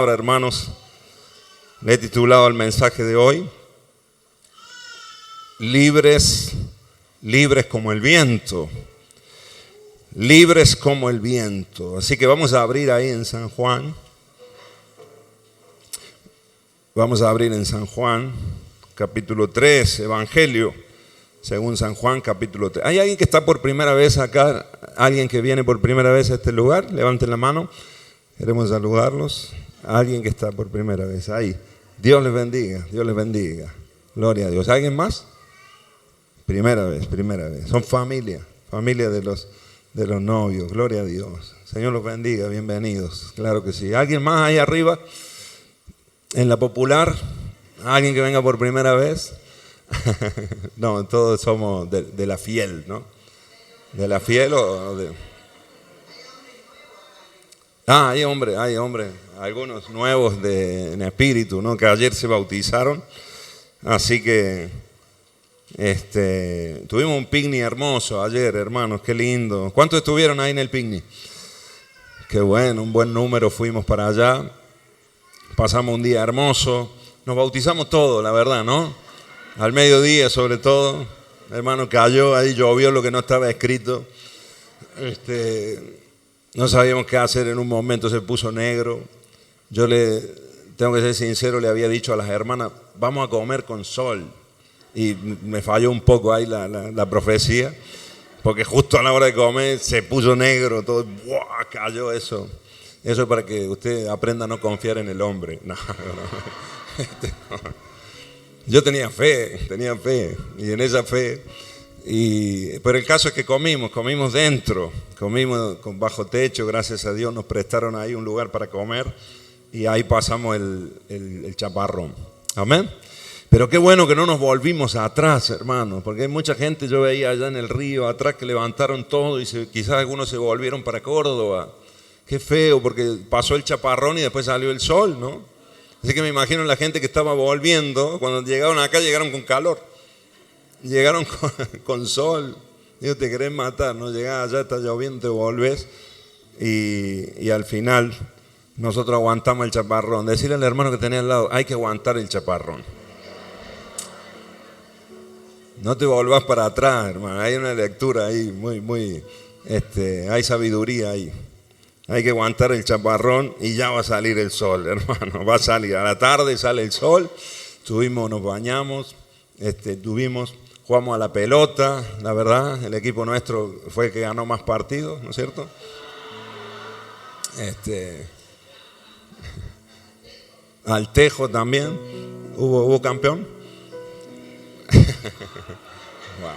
Ahora, hermanos, le he titulado el mensaje de hoy, libres como el viento, libres como el viento. Así que vamos a abrir ahí en San Juan, capítulo 3, Evangelio, según San Juan, capítulo 3. ¿Hay alguien que está por primera vez acá? ¿Alguien que viene por primera vez a este lugar? Levanten la mano, queremos saludarlos. Alguien que está por primera vez ahí. Dios les bendiga, Dios les bendiga. Gloria a Dios. ¿Alguien más? Primera vez. Son familia de los novios. Gloria a Dios. Señor los bendiga, bienvenidos. Claro que sí. ¿Alguien más ahí arriba? En la popular. ¿Alguien que venga por primera vez? No, todos somos de la fiel, ¿no? ¿De la fiel o de...? Hay hombre. Algunos nuevos en espíritu, ¿no? Que ayer se bautizaron. Así que tuvimos un picnic hermoso ayer, hermanos, qué lindo. ¿Cuántos estuvieron ahí en el picnic? Qué bueno, un buen número, fuimos para allá. Pasamos un día hermoso. Nos bautizamos todos, la verdad, ¿no? Al mediodía sobre todo. Hermano, cayó ahí, llovió lo que no estaba escrito. No sabíamos qué hacer, en un momento se puso negro. Yo tengo que ser sincero, le había dicho a las hermanas, vamos a comer con sol. Y me falló un poco ahí la profecía, porque justo a la hora de comer se puso negro, todo, ¡buah! Cayó eso. Eso es para que usted aprenda a no confiar en el hombre. No. Yo tenía fe, y en esa fe... Pero el caso es que comimos dentro, comimos bajo techo, gracias a Dios nos prestaron ahí un lugar para comer y ahí pasamos el chaparrón. Amén. Pero qué bueno que no nos volvimos atrás, hermanos, porque hay mucha gente, yo veía allá en el río atrás que levantaron todo y quizás algunos se volvieron para Córdoba. Qué feo, porque pasó el chaparrón y después salió el sol, ¿no? Así que me imagino la gente que estaba volviendo, cuando llegaron acá llegaron con calor. Llegaron con sol. Dios, te querés matar, no llegás allá, está lloviendo, te volvés y al final nosotros aguantamos el chaparrón. Decirle al hermano que tenía al lado, hay que aguantar el chaparrón. No te volvás para atrás, hermano. Hay una lectura ahí hay sabiduría ahí. Hay que aguantar el chaparrón y ya va a salir el sol, hermano. Va a salir, a la tarde sale el sol. Nos bañamos, jugamos a la pelota, la verdad, el equipo nuestro fue el que ganó más partidos, ¿no es cierto? Al Tejo también, hubo campeón. Wow.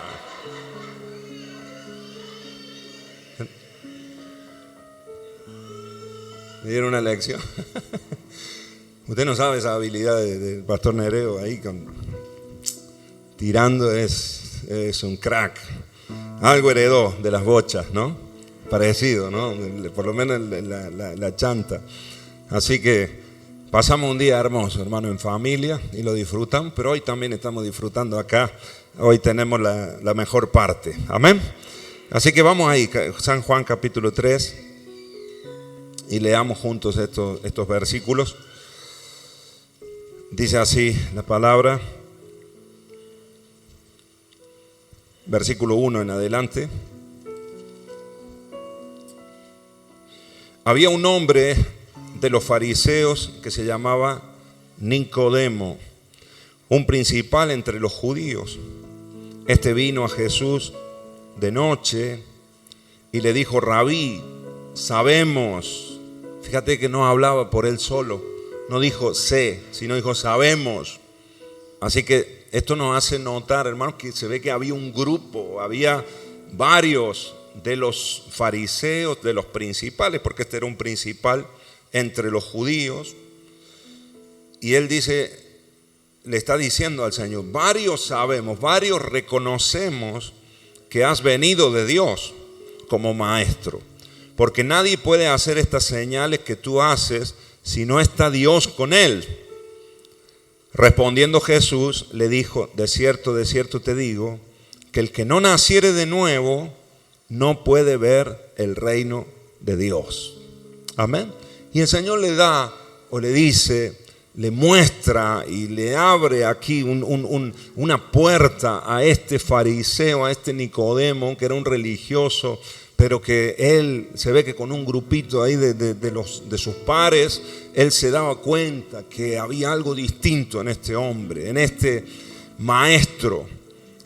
Me dieron una lección. Usted no sabe esa habilidad del pastor Nereo ahí tirando, es un crack. Algo heredó de las bochas, ¿no? Parecido, ¿no? Por lo menos la chanta. Así que pasamos un día hermoso, hermano, en familia y lo disfrutamos, pero hoy también estamos disfrutando acá. Hoy tenemos la mejor parte. Amén. Así que vamos ahí, San Juan capítulo 3, y leamos juntos estos versículos. Dice así la palabra. Versículo 1 en adelante. Había un hombre de los fariseos que se llamaba Nicodemo, un principal entre los judíos. Este vino a Jesús de noche y le dijo: Rabí, sabemos. Fíjate que no hablaba por él solo, no dijo sé, sino dijo sabemos. Así que esto nos hace notar, hermanos, que se ve que había un grupo, había varios de los fariseos, de los principales, porque este era un principal entre los judíos. Y él le está diciendo al Señor, varios sabemos, varios reconocemos que has venido de Dios como maestro, porque nadie puede hacer estas señales que tú haces si no está Dios con él. Respondiendo Jesús le dijo: de cierto te digo, que el que no naciere de nuevo no puede ver el reino de Dios. Amén. Y el Señor le da o le dice, le muestra y le abre aquí una puerta a este fariseo, a este Nicodemo, que era un religioso, pero que él se ve que con un grupito ahí de sus pares, él se daba cuenta que había algo distinto en este hombre, en este maestro,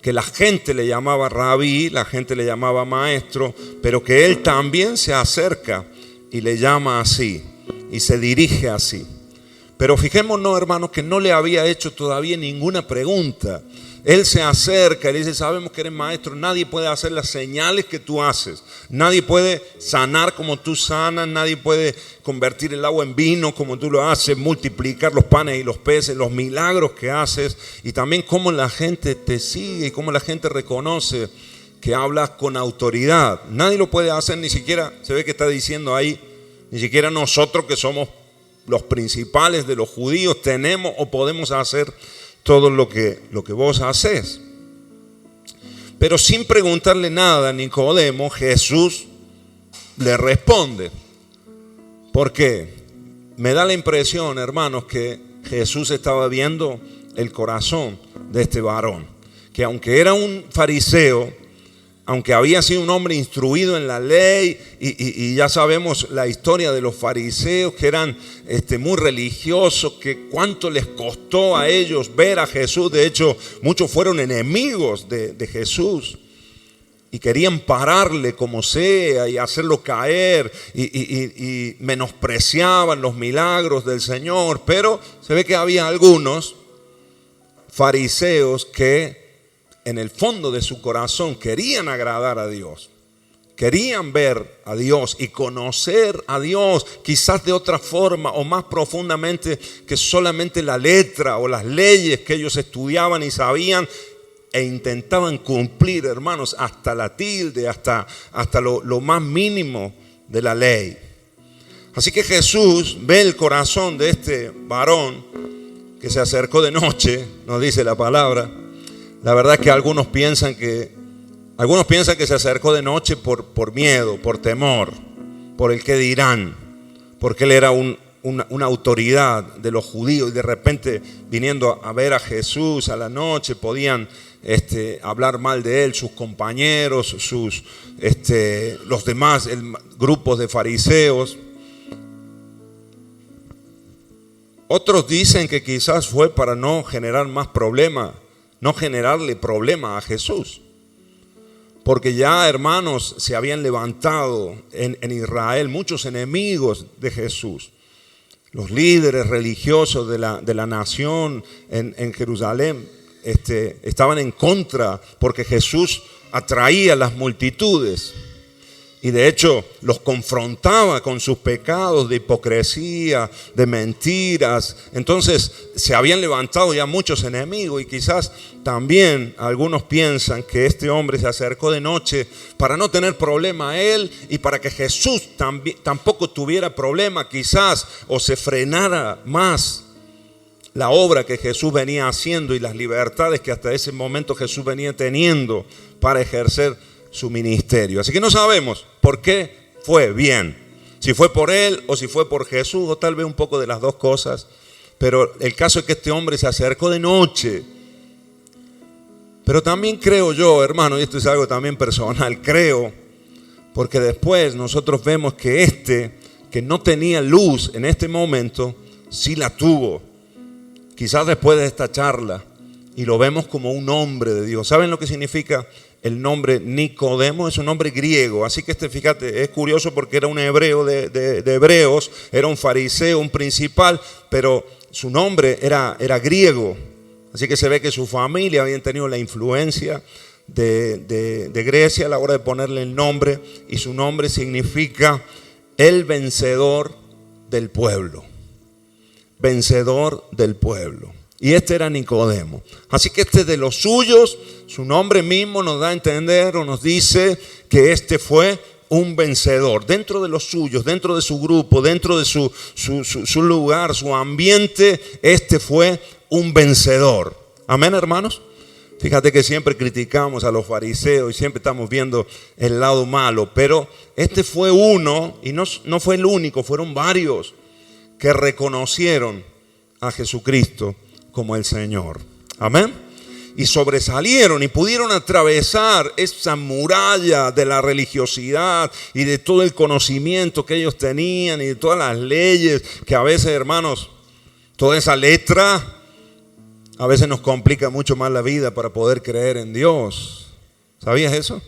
que la gente le llamaba rabí, la gente le llamaba maestro, pero que él también se acerca y le llama así y se dirige así. Pero fijémonos, hermanos, que no le había hecho todavía ninguna pregunta. Él se acerca y le dice, sabemos que eres maestro, nadie puede hacer las señales que tú haces, nadie puede sanar como tú sanas, nadie puede convertir el agua en vino como tú lo haces, multiplicar los panes y los peces, los milagros que haces, y también cómo la gente te sigue y cómo la gente reconoce que hablas con autoridad. Nadie lo puede hacer, ni siquiera, se ve que está diciendo ahí, ni siquiera nosotros que somos los principales de los judíos tenemos o podemos hacer todo lo que vos haces. Pero sin preguntarle nada a Nicodemo, Jesús le responde. ¿Por qué? Me da la impresión, hermanos, que Jesús estaba viendo el corazón de este varón, que aunque era un fariseo, aunque había sido un hombre instruido en la ley, y ya sabemos la historia de los fariseos, que eran muy religiosos, que cuánto les costó a ellos ver a Jesús. De hecho, muchos fueron enemigos de Jesús y querían pararle como sea y hacerlo caer, y menospreciaban los milagros del Señor. Pero se ve que había algunos fariseos que en el fondo de su corazón querían agradar a Dios, querían ver a Dios y conocer a Dios, quizás de otra forma o más profundamente que solamente la letra o las leyes que ellos estudiaban y sabían e intentaban cumplir, hermanos, hasta la tilde, hasta lo más mínimo de la ley. Así que Jesús ve el corazón de este varón que se acercó de noche, nos dice la palabra. La verdad es que algunos piensan que se acercó de noche por miedo, por temor, por el que dirán, porque él era una autoridad de los judíos y de repente viniendo a ver a Jesús a la noche podían hablar mal de él, sus compañeros, los demás grupos de fariseos. Otros dicen que quizás fue para no generar más problemas, no generarle problema a Jesús, porque ya, hermanos, se habían levantado en Israel muchos enemigos de Jesús. Los líderes religiosos de la nación en Jerusalén estaban en contra porque Jesús atraía a las multitudes y de hecho los confrontaba con sus pecados de hipocresía, de mentiras. Entonces se habían levantado ya muchos enemigos y quizás también algunos piensan que este hombre se acercó de noche para no tener problema a él y para que Jesús tampoco tuviera problema quizás, o se frenara más la obra que Jesús venía haciendo y las libertades que hasta ese momento Jesús venía teniendo para ejercer su ministerio. Así que no sabemos por qué fue bien, si fue por él o si fue por Jesús, o tal vez un poco de las dos cosas. Pero el caso es que este hombre se acercó de noche. Pero también creo yo, hermano, y esto es algo también personal, creo, porque después nosotros vemos que que no tenía luz en este momento, sí la tuvo. Quizás después de esta charla, y lo vemos como un hombre de Dios. ¿Saben lo que significa el nombre Nicodemo? Es un nombre griego, así que fíjate, es curioso porque era un hebreo de hebreos, era un fariseo, un principal, pero su nombre era griego. Así que se ve que su familia habían tenido la influencia de Grecia a la hora de ponerle el nombre, y su nombre significa el vencedor del pueblo. Vencedor del pueblo. Y este era Nicodemo. Así que de los suyos, su nombre mismo nos da a entender o nos dice que fue un vencedor. Dentro de los suyos, dentro de su grupo, dentro de su lugar, su ambiente, fue un vencedor. Amén, hermanos. Fíjate que siempre criticamos a los fariseos y siempre estamos viendo el lado malo, pero fue uno, y no fue el único, fueron varios que reconocieron a Jesucristo como el Señor. Amén. Y sobresalieron y pudieron atravesar esa muralla de la religiosidad y de todo el conocimiento que ellos tenían y de todas las leyes que a veces, hermanos, toda esa letra a veces nos complica mucho más la vida para poder creer en Dios. ¿Sabías eso?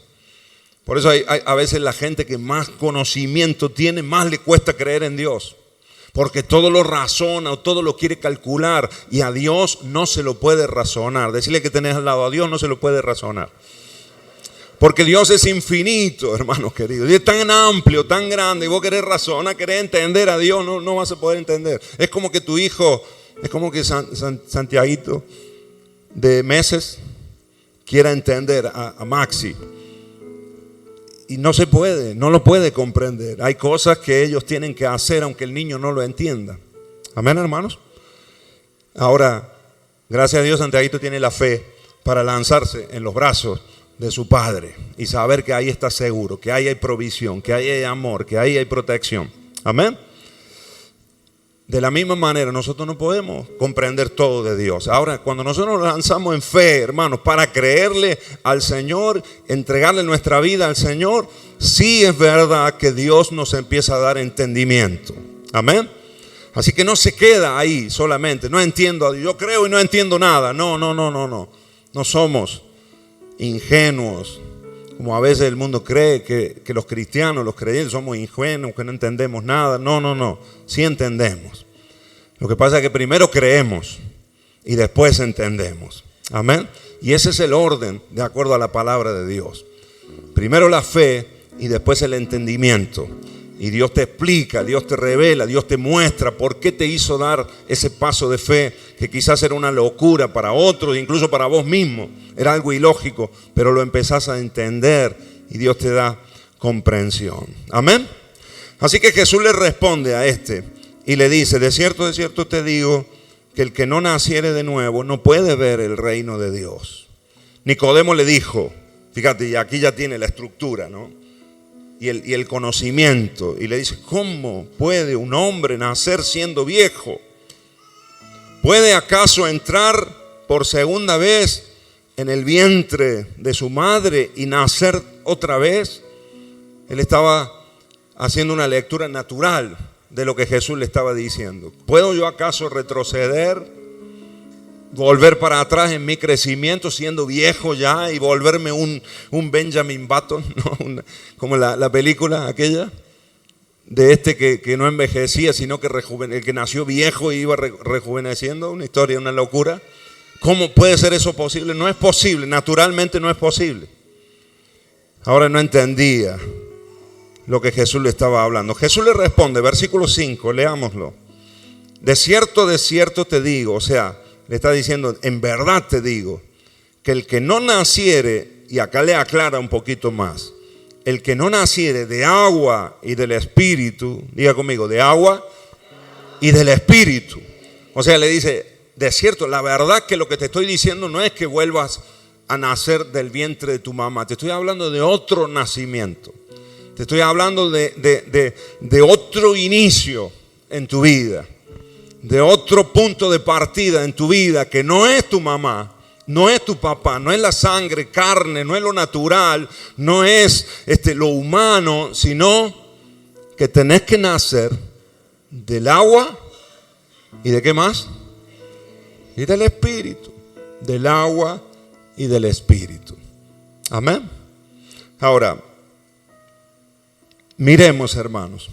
Por eso hay a veces la gente que más conocimiento tiene, más le cuesta creer en Dios. Porque todo lo razona o todo lo quiere calcular y a Dios no se lo puede razonar. Decirle que tenés al lado, a Dios no se lo puede razonar. Porque Dios es infinito, hermanos queridos. Y es tan amplio, tan grande. Y vos querés razonar, querés entender a Dios, no vas a poder entender. Es como que tu hijo, es como que Santiaguito de meses quiera entender a Maxi. Y no se puede, no lo puede comprender. Hay cosas que ellos tienen que hacer aunque el niño no lo entienda. Amén, hermanos. Ahora, gracias a Dios, Santiaguito tiene la fe para lanzarse en los brazos de su padre y saber que ahí está seguro, que ahí hay provisión, que ahí hay amor, que ahí hay protección. Amén. De la misma manera, nosotros no podemos comprender todo de Dios. Ahora, cuando nosotros nos lanzamos en fe, hermanos, para creerle al Señor, entregarle nuestra vida al Señor, sí es verdad que Dios nos empieza a dar entendimiento. Amén. Así que no se queda ahí solamente. No entiendo a Dios. Yo creo y no entiendo nada. No. No somos ingenuos. Como a veces el mundo cree que los cristianos, los creyentes, somos ingenuos, que no entendemos nada. No. Sí entendemos. Lo que pasa es que primero creemos y después entendemos. Amén. Y ese es el orden de acuerdo a la palabra de Dios. Primero la fe y después el entendimiento. Y Dios te explica, Dios te revela, Dios te muestra por qué te hizo dar ese paso de fe, que quizás era una locura para otros, incluso para vos mismo. Era algo ilógico, pero lo empezás a entender y Dios te da comprensión. Amén. Así que Jesús le responde a este y le dice, de cierto te digo, que el que no naciere de nuevo no puede ver el reino de Dios. Nicodemo le dijo, fíjate, y aquí ya tiene la estructura, ¿no? Y el conocimiento. Y le dice, ¿cómo puede un hombre nacer siendo viejo? ¿Puede acaso entrar por segunda vez en el vientre de su madre y nacer otra vez? Él estaba haciendo una lectura natural de lo que Jesús le estaba diciendo. ¿Puedo yo acaso retroceder? Volver para atrás en mi crecimiento siendo viejo ya y volverme un Benjamin Button, ¿no? Como la película aquella de que no envejecía sino que el que nació viejo y iba rejuveneciendo. Una historia, una locura. ¿Cómo puede ser eso posible? No es posible, naturalmente no es posible. Ahora no entendía lo que Jesús le estaba hablando. Jesús le responde, versículo 5, leámoslo. De cierto te digo, o sea, le está diciendo, en verdad te digo, que el que no naciere, y acá le aclara un poquito más, el que no naciere de agua y del Espíritu, diga conmigo, de agua y del Espíritu. O sea, le dice, de cierto, la verdad que lo que te estoy diciendo no es que vuelvas a nacer del vientre de tu mamá, te estoy hablando de otro nacimiento, te estoy hablando de otro inicio en tu vida. De otro punto de partida en tu vida que no es tu mamá, no es tu papá, no es la sangre, carne, no es lo natural, no es lo humano, sino que tenés que nacer del agua y de qué más? Y del Espíritu, del agua y del Espíritu. Amén. Ahora, miremos, hermanos,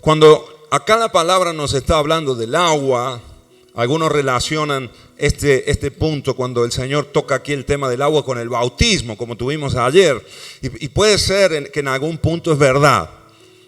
cuando acá la palabra nos está hablando del agua. Algunos relacionan este punto cuando el Señor toca aquí el tema del agua con el bautismo, como tuvimos ayer. Y puede ser que en algún punto es verdad,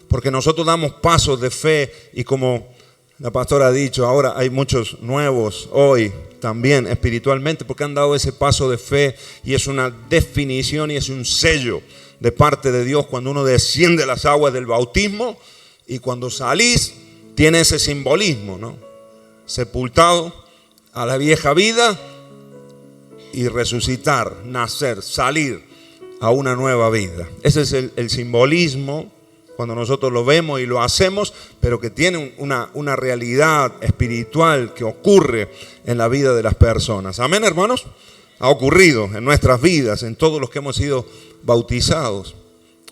porque nosotros damos pasos de fe y como la pastora ha dicho, ahora hay muchos nuevos hoy también espiritualmente porque han dado ese paso de fe y es una definición y es un sello de parte de Dios cuando uno desciende las aguas del bautismo. Y cuando salís, tiene ese simbolismo, ¿no? Sepultado a la vieja vida y resucitar, nacer, salir a una nueva vida. Ese es el simbolismo cuando nosotros lo vemos y lo hacemos, pero que tiene una realidad espiritual que ocurre en la vida de las personas. Amén, hermanos. Ha ocurrido en nuestras vidas, en todos los que hemos sido bautizados.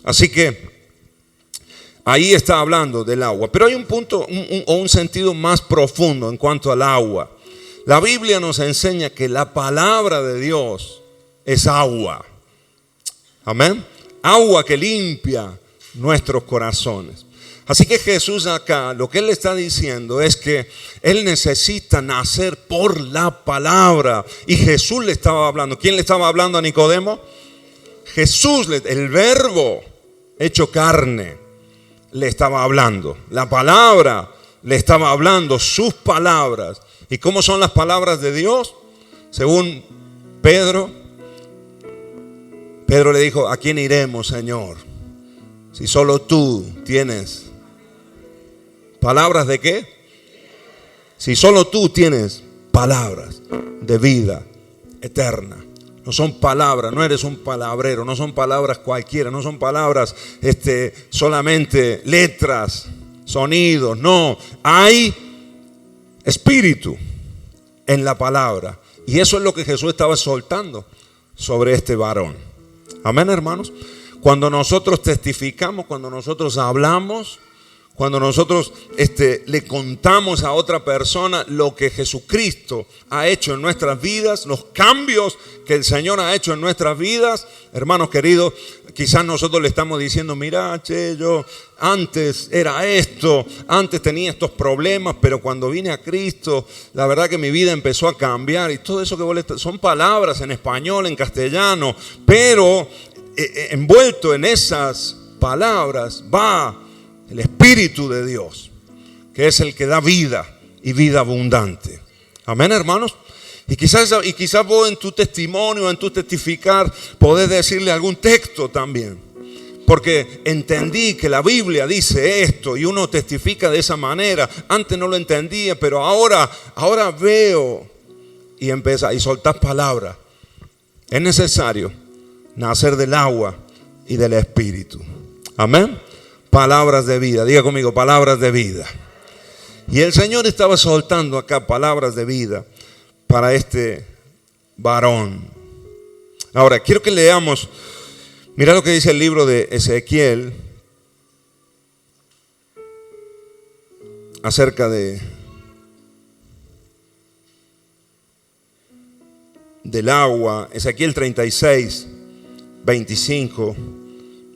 Así que ahí está hablando del agua. Pero hay un punto o un sentido más profundo en cuanto al agua. La Biblia nos enseña que la palabra de Dios es agua. Amén. Agua que limpia nuestros corazones. Así que Jesús acá, lo que Él está diciendo es que Él necesita nacer por la palabra. Y Jesús le estaba hablando. ¿Quién le estaba hablando a Nicodemo? Jesús, el verbo hecho carne, le estaba hablando. La palabra le estaba hablando, sus palabras. ¿Y cómo son las palabras de Dios? Según Pedro le dijo: ¿a quién iremos, Señor? Si solo tú tienes palabras de qué? Si solo tú tienes palabras de vida eterna. No son palabras, no eres un palabrero, no son palabras cualquiera, no son palabras solamente letras, sonidos, no. Hay espíritu en la palabra. Y eso es lo que Jesús estaba soltando sobre este varón. Amén, hermanos. Cuando nosotros testificamos, cuando nosotros hablamos, cuando nosotros le contamos a otra persona lo que Jesucristo ha hecho en nuestras vidas, los cambios que el Señor ha hecho en nuestras vidas, hermanos queridos, quizás nosotros le estamos diciendo: mira, yo antes era esto, antes tenía estos problemas, pero cuando vine a Cristo, la verdad que mi vida empezó a cambiar. Y todo eso que vos son palabras en español, en castellano, pero envuelto en esas palabras va el Espíritu de Dios, que es el que da vida y vida abundante. Amén, hermanos. Y quizás vos en tu testimonio, en tu testificar, podés decirle algún texto también, porque entendí que la Biblia dice esto y uno testifica de esa manera. Antes no lo entendía, pero ahora veo, y empezás y soltás palabras. Es necesario nacer del agua y del Espíritu. Amén. Palabras de vida. Diga conmigo: palabras de vida. Y el Señor estaba soltando acá palabras de vida para este varón. Ahora, quiero que leamos. Mira lo que dice el libro de Ezequiel acerca del agua. Ezequiel 36, 25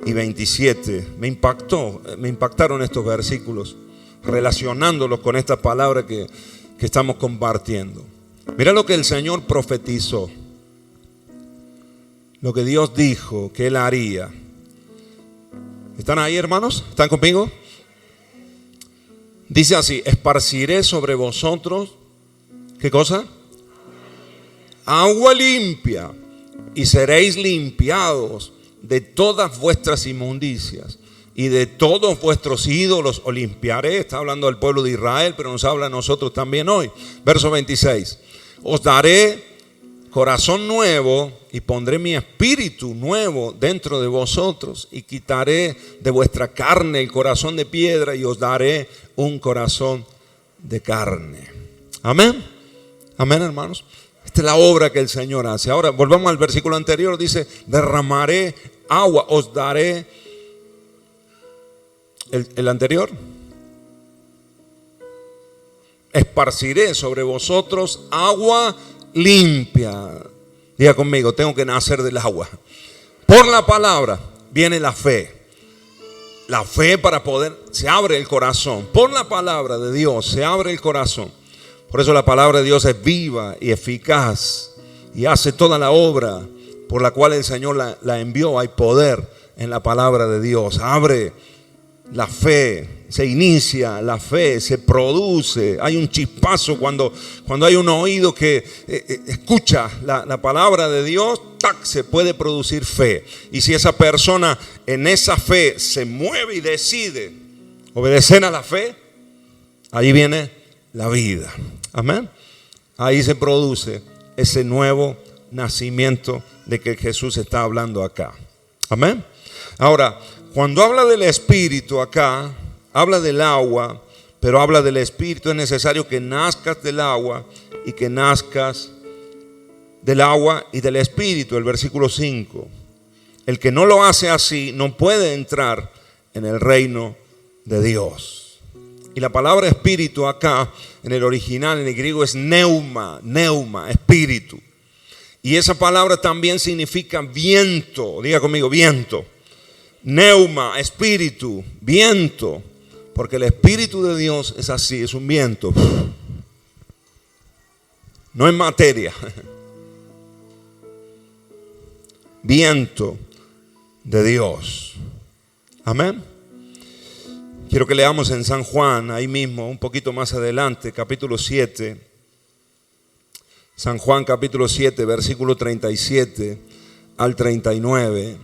y 27. Me impactaron estos versículos, relacionándolos con esta palabra que estamos compartiendo. Mira lo que el Señor profetizó, lo que Dios dijo que Él haría. ¿Están ahí, hermanos? ¿Están conmigo? Dice así: esparciré sobre vosotros, ¿qué cosa? Agua limpia, y seréis limpiados de todas vuestras inmundicias y de todos vuestros ídolos os limpiaré. Está hablando del pueblo de Israel, pero nos habla a nosotros también hoy. Verso 26. Os daré corazón nuevo y pondré mi espíritu nuevo dentro de vosotros y quitaré de vuestra carne el corazón de piedra y os daré un corazón de carne. Amén. Amén, hermanos. Esta es la obra que el Señor hace. Ahora volvamos al versículo anterior. Dice: derramaré agua, os daré. El anterior: esparciré sobre vosotros agua limpia. Diga conmigo: tengo que nacer del agua. Por la palabra viene la fe. La fe para poder, se abre el corazón. Por la palabra de Dios se abre el corazón. Por eso la palabra de Dios es viva y eficaz y hace toda la obra por la cual el Señor la envió. Hay poder en la palabra de Dios. Abre la fe, se inicia la fe, se produce. Hay un chispazo cuando hay un oído que escucha la palabra de Dios, ¡tac!, se puede producir fe. Y si esa persona en esa fe se mueve y decide obedecer a la fe, ahí viene la vida. Amén. Ahí se produce ese nuevo nacimiento de que Jesús está hablando acá. Amén. Ahora, cuando habla del Espíritu acá, habla del agua, pero habla del Espíritu. Es necesario que nazcas del agua y que nazcas del agua y del Espíritu. El versículo 5. El que no lo hace así no puede entrar en el reino de Dios. Y la palabra espíritu acá, en el original, en el griego, es neuma, espíritu. Y esa palabra también significa viento. Diga conmigo, viento. Neuma, espíritu, viento. Porque el Espíritu de Dios es así, es un viento. No es materia. Viento de Dios. Amén. Quiero que leamos en San Juan, ahí mismo, un poquito más adelante, capítulo 7. San Juan capítulo 7, versículo 37 al 39.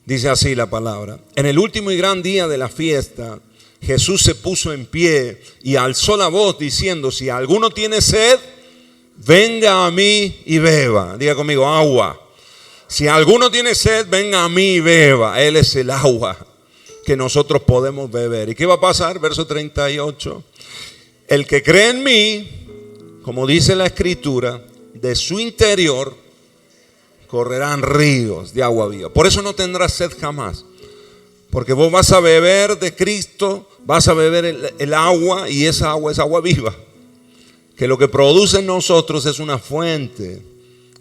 Dice así la palabra. En el último y gran día de la fiesta, Jesús se puso en pie y alzó la voz diciendo: si alguno tiene sed, venga a mí y beba. Diga conmigo, agua. Si alguno tiene sed, venga a mí y beba. Él es el agua que nosotros podemos beber. ¿Y qué va a pasar? Verso 38. El que cree en mí, como dice la Escritura, de su interior correrán ríos de agua viva. Por eso no tendrás sed jamás. Porque vos vas a beber de Cristo, vas a beber el agua, y esa agua es agua viva. Que lo que produce en nosotros es una fuente.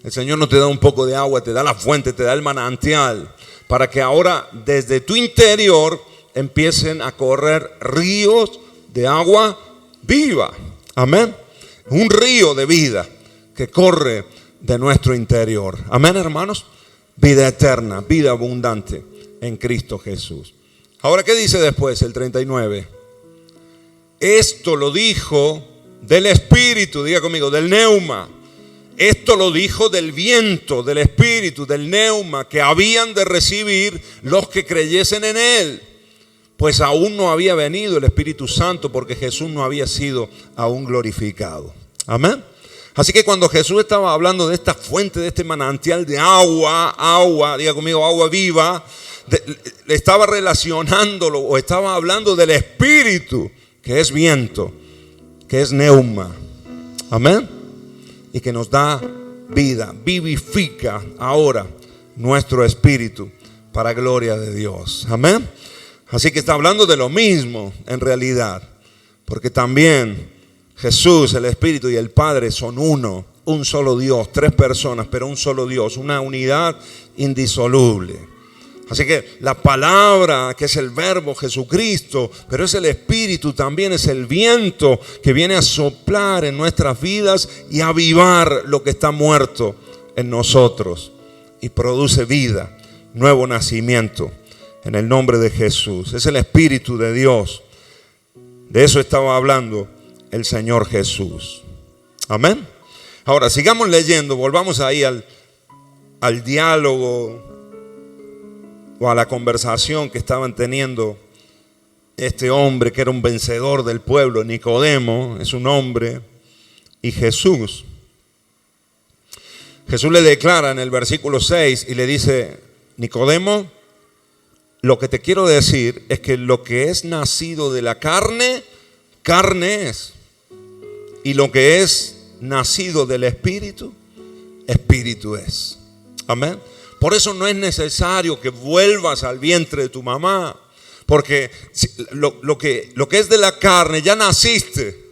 El Señor no te da un poco de agua, te da la fuente, te da el manantial, para que ahora desde tu interior empiecen a correr ríos de agua viva. Amén. Un río de vida que corre de nuestro interior. Amén, hermanos. Vida eterna, vida abundante en Cristo Jesús. Ahora, ¿qué dice después el 39? Esto lo dijo del Espíritu, diga conmigo, del neuma. Esto lo dijo del viento, del Espíritu, del neuma, que habían de recibir los que creyesen en Él. Pues aún no había venido el Espíritu Santo, porque Jesús no había sido aún glorificado. Amén. Así que cuando Jesús estaba hablando de esta fuente, de este manantial de agua, diga conmigo, agua viva, le estaba relacionándolo, o estaba hablando del Espíritu, que es viento, que es neuma. Amén. Y que nos da vida, vivifica ahora nuestro espíritu para gloria de Dios. Amén. Así que está hablando de lo mismo en realidad, porque también Jesús, el Espíritu y el Padre son uno, un solo Dios, tres personas, pero un solo Dios, una unidad indisoluble. Así que la palabra, que es el verbo Jesucristo, pero es el Espíritu, también es el viento que viene a soplar en nuestras vidas y avivar lo que está muerto en nosotros, y produce vida, nuevo nacimiento en el nombre de Jesús. Es el Espíritu de Dios. De eso estaba hablando el Señor Jesús. Amén. Ahora sigamos leyendo, volvamos ahí al diálogo o a la conversación que estaban teniendo este hombre que era un vencedor del pueblo. Nicodemo es un hombre, y Jesús. Jesús le declara en el versículo 6 y le dice: Nicodemo, lo que te quiero decir es que lo que es nacido de la carne, carne es, y lo que es nacido del Espíritu, espíritu es. Amén. Por eso no es necesario que vuelvas al vientre de tu mamá, porque lo que es de la carne, ya naciste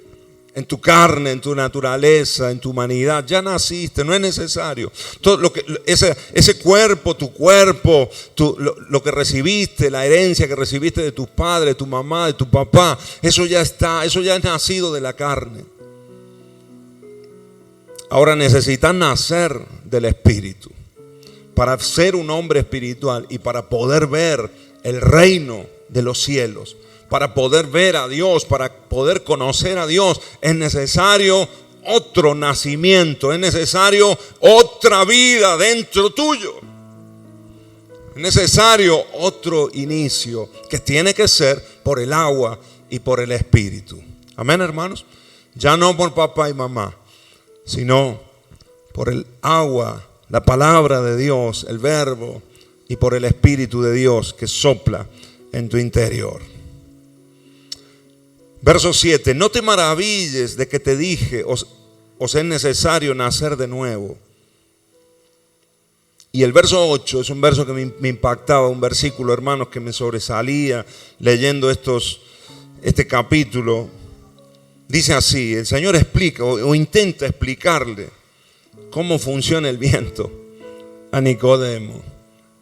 en tu carne, en tu naturaleza, en tu humanidad, ya naciste, no es necesario. Todo ese cuerpo, tu cuerpo, lo que recibiste, la herencia que recibiste de tus padres, de tu mamá, de tu papá, eso ya está, eso ya es nacido de la carne. Ahora necesitas nacer del Espíritu para ser un hombre espiritual y para poder ver el reino de los cielos, para poder ver a Dios, para poder conocer a Dios. Es necesario otro nacimiento, es necesario otra vida dentro tuyo, es necesario otro inicio, que tiene que ser por el agua y por el Espíritu. Amén, hermanos. Ya no por papá y mamá, sino por el agua, la palabra de Dios, el verbo, y por el Espíritu de Dios que sopla en tu interior. Verso 7, no te maravilles de que te dije, os es necesario nacer de nuevo. Y el verso 8 es un verso que me impactaba, un versículo, hermanos, que me sobresalía leyendo este capítulo. Dice así, el Señor explica o intenta explicarle cómo funciona el viento a Nicodemo.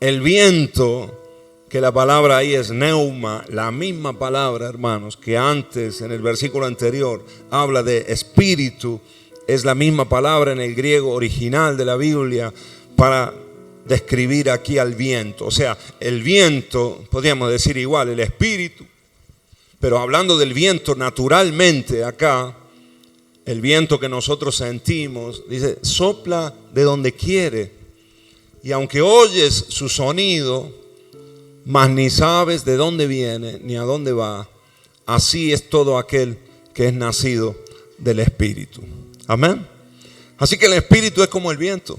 El viento, que la palabra ahí es neuma, la misma palabra, hermanos, que antes en el versículo anterior habla de espíritu, es la misma palabra en el griego original de la Biblia para describir aquí al viento. O sea, el viento, podríamos decir igual, el espíritu, pero hablando del viento naturalmente acá, el viento que nosotros sentimos, dice, sopla de donde quiere. Y aunque oyes su sonido, mas ni sabes de dónde viene ni a dónde va, así es todo aquel que es nacido del Espíritu. Amén. Así que el Espíritu es como el viento.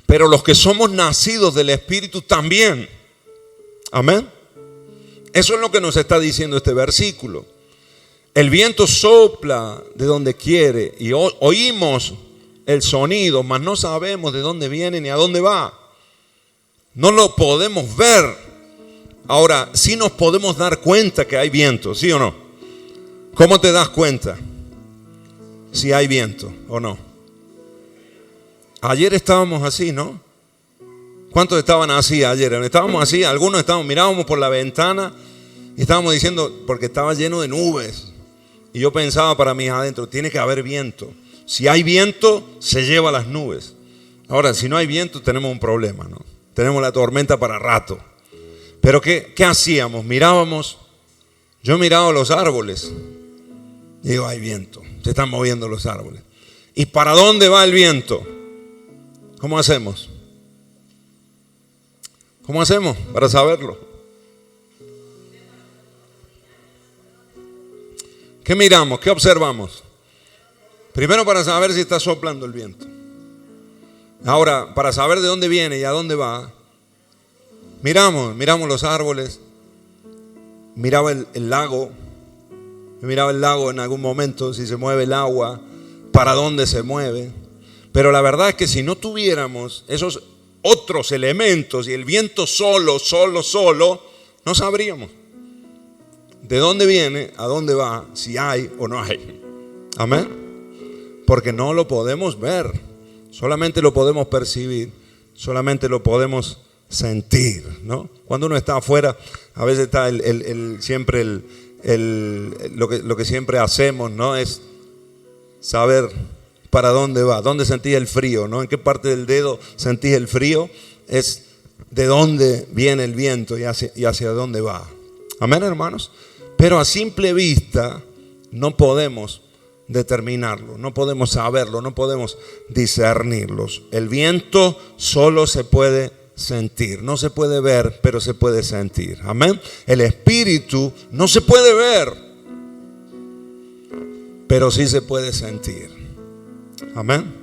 Pero los que somos nacidos del Espíritu también. Amén. Eso es lo que nos está diciendo este versículo. El viento sopla de donde quiere y oímos el sonido, mas no sabemos de dónde viene ni a dónde va. No lo podemos ver. Ahora, sí nos podemos dar cuenta que hay viento, ¿sí o no? ¿Cómo te das cuenta si hay viento o no? Ayer estábamos así, ¿no? ¿Cuántos estaban así ayer? Estábamos así, algunos mirábamos por la ventana y estábamos diciendo, porque estaba lleno de nubes. Y yo pensaba para mí adentro, tiene que haber viento. Si hay viento, se lleva las nubes. Ahora, si no hay viento, tenemos un problema, ¿no? Tenemos la tormenta para rato. Pero ¿qué hacíamos? Yo miraba los árboles. Y digo, hay viento, se están moviendo los árboles. ¿Y para dónde va el viento? ¿Cómo hacemos? ¿Cómo hacemos para saberlo? ¿Qué miramos? ¿Qué observamos? Primero para saber si está soplando el viento. Ahora, para saber de dónde viene y a dónde va, miramos los árboles. Miraba el lago. Miraba el lago en algún momento, si se mueve el agua, para dónde se mueve. Pero la verdad es que si no tuviéramos esos otros elementos y el viento solo, no sabríamos de dónde viene, a dónde va, si hay o no hay. Amén. Porque no lo podemos ver, solamente lo podemos percibir, solamente lo podemos sentir, ¿no? Cuando uno está afuera, a veces está lo que siempre hacemos, ¿no? Es saber para dónde va, dónde sentís el frío, ¿no? En qué parte del dedo sentís el frío, es de dónde viene el viento y hacia dónde va. Amén, hermanos. Pero a simple vista no podemos determinarlo, no podemos saberlo, no podemos discernirlo. El viento solo se puede sentir, no se puede ver, pero se puede sentir. Amén. El espíritu no se puede ver, pero sí se puede sentir. Amén.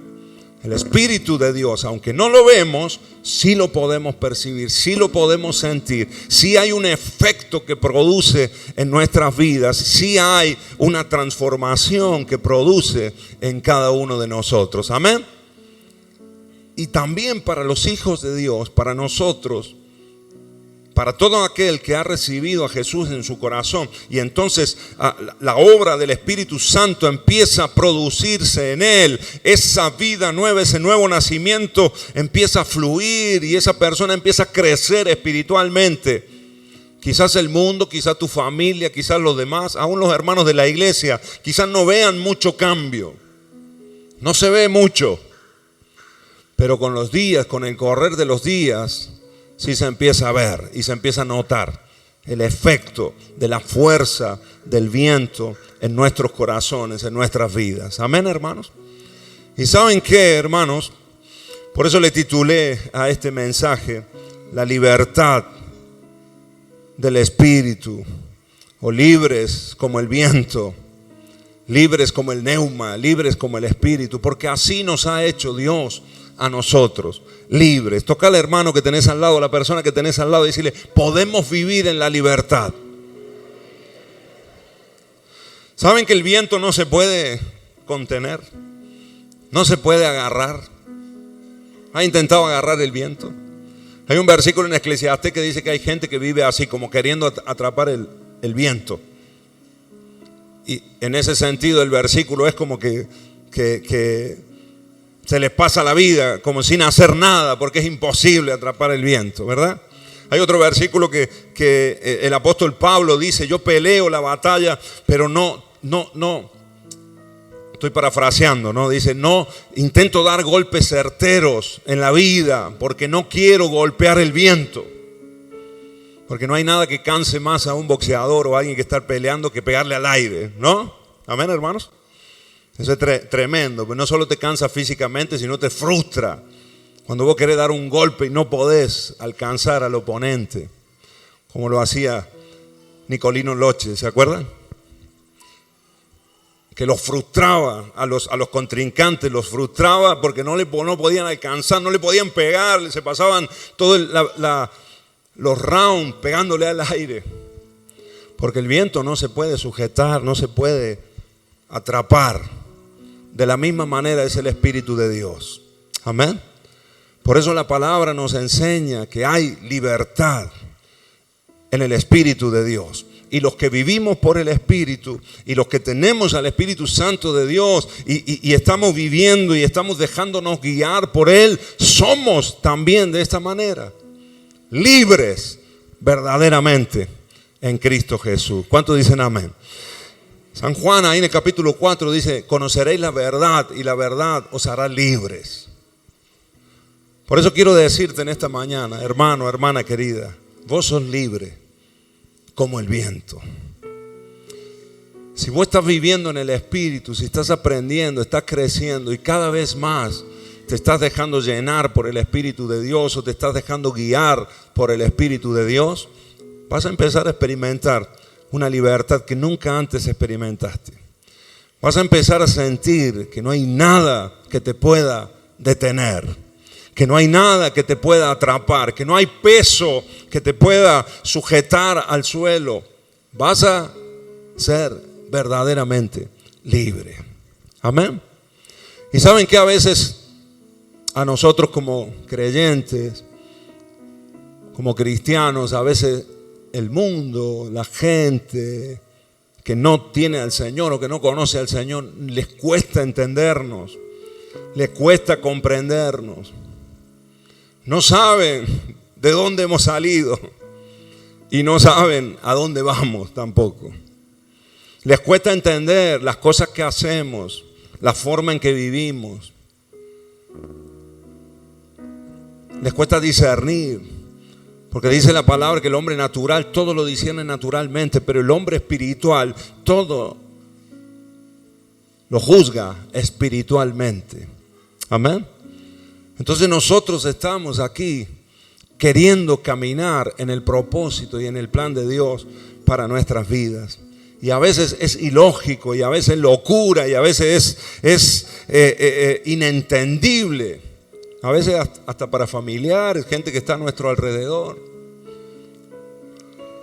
El Espíritu de Dios, aunque no lo vemos, sí lo podemos percibir, sí lo podemos sentir. Sí hay un efecto que produce en nuestras vidas, sí hay una transformación que produce en cada uno de nosotros. Amén. Y también para los hijos de Dios, para nosotros, para todo aquel que ha recibido a Jesús en su corazón, y entonces la obra del Espíritu Santo empieza a producirse en él, esa vida nueva, ese nuevo nacimiento empieza a fluir y esa persona empieza a crecer espiritualmente. Quizás el mundo, quizás tu familia, quizás los demás, aún los hermanos de la iglesia, quizás no vean mucho cambio, no se ve mucho, pero con los días, con el correr de los días, sí se empieza a ver y se empieza a notar el efecto de la fuerza del viento en nuestros corazones, en nuestras vidas. Amén, hermanos. ¿Y saben qué, hermanos? Por eso le titulé a este mensaje La libertad del Espíritu, o libres como el viento, libres como el neuma, libres como el Espíritu, porque así nos ha hecho Dios a nosotros, libres. Toca al hermano que tenés al lado, a la persona que tenés al lado y decirle, podemos vivir en la libertad. ¿Saben que el viento no se puede contener? No se puede agarrar. ¿Ha intentado agarrar el viento? Hay un versículo en Eclesiastés que dice que hay gente que vive así, como queriendo atrapar el viento. Y en ese sentido el versículo es como que se les pasa la vida como sin hacer nada, porque es imposible atrapar el viento, ¿verdad? Hay otro versículo que el apóstol Pablo dice, yo peleo la batalla, pero no, estoy parafraseando, ¿no? Dice, no, intento dar golpes certeros en la vida, porque no quiero golpear el viento. Porque no hay nada que canse más a un boxeador o a alguien que está peleando que pegarle al aire, ¿no? Amén, hermanos. Eso es tremendo, pero no solo te cansa físicamente, sino te frustra. Cuando vos querés dar un golpe y no podés alcanzar al oponente, como lo hacía Nicolino Loche, ¿se acuerdan? Que los frustraba a los contrincantes, los frustraba porque no podían alcanzar, no le podían pegar, se pasaban todos los rounds pegándole al aire. Porque el viento no se puede sujetar, no se puede atrapar. De la misma manera es el Espíritu de Dios. Amén. Por eso la palabra nos enseña que hay libertad en el Espíritu de Dios. Y los que vivimos por el Espíritu y los que tenemos al Espíritu Santo de Dios y estamos viviendo y estamos dejándonos guiar por Él, somos también de esta manera, libres verdaderamente en Cristo Jesús. ¿Cuántos dicen amén? San Juan ahí en el capítulo 4 dice, conoceréis la verdad y la verdad os hará libres. Por eso quiero decirte en esta mañana, hermano, hermana querida, vos sos libre como el viento. Si vos estás viviendo en el Espíritu, si estás aprendiendo, estás creciendo y cada vez más te estás dejando llenar por el Espíritu de Dios o te estás dejando guiar por el Espíritu de Dios, vas a empezar a experimentar una libertad que nunca antes experimentaste. Vas a empezar a sentir que no hay nada que te pueda detener, que no hay nada que te pueda atrapar, que no hay peso que te pueda sujetar al suelo. Vas a ser verdaderamente libre. Amén. Y saben que a veces a nosotros como creyentes, como cristianos, a veces el mundo, la gente que no tiene al Señor o que no conoce al Señor, les cuesta entendernos, les cuesta comprendernos. No saben de dónde hemos salido y no saben a dónde vamos tampoco. Les cuesta entender las cosas que hacemos, la forma en que vivimos. Les cuesta discernir. Porque dice la palabra que el hombre natural todo lo discierne naturalmente, pero el hombre espiritual todo lo juzga espiritualmente. Amén. Entonces nosotros estamos aquí queriendo caminar en el propósito y en el plan de Dios para nuestras vidas. Y a veces es ilógico, y a veces locura, y a veces es inentendible. A veces hasta para familiares, gente que está a nuestro alrededor.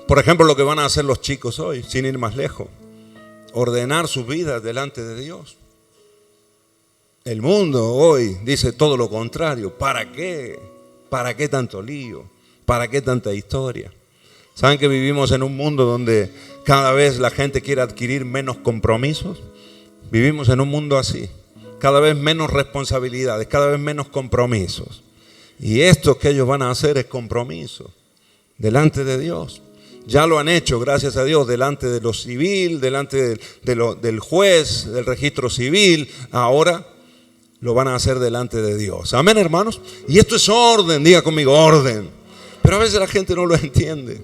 Por ejemplo, lo que van a hacer los chicos hoy, sin ir más lejos. Ordenar sus vidas delante de Dios. El mundo hoy dice todo lo contrario. ¿Para qué? ¿Para qué tanto lío? ¿Para qué tanta historia? ¿Saben que vivimos en un mundo donde cada vez la gente quiere adquirir menos compromisos? Vivimos en un mundo así. Cada vez menos responsabilidades, cada vez menos compromisos. Y esto que ellos van a hacer es compromiso delante de Dios. Ya lo han hecho, gracias a Dios, delante de lo civil, delante del juez, del registro civil. Ahora lo van a hacer delante de Dios. Amén, hermanos. Y esto es orden, diga conmigo, orden. Pero a veces la gente no lo entiende.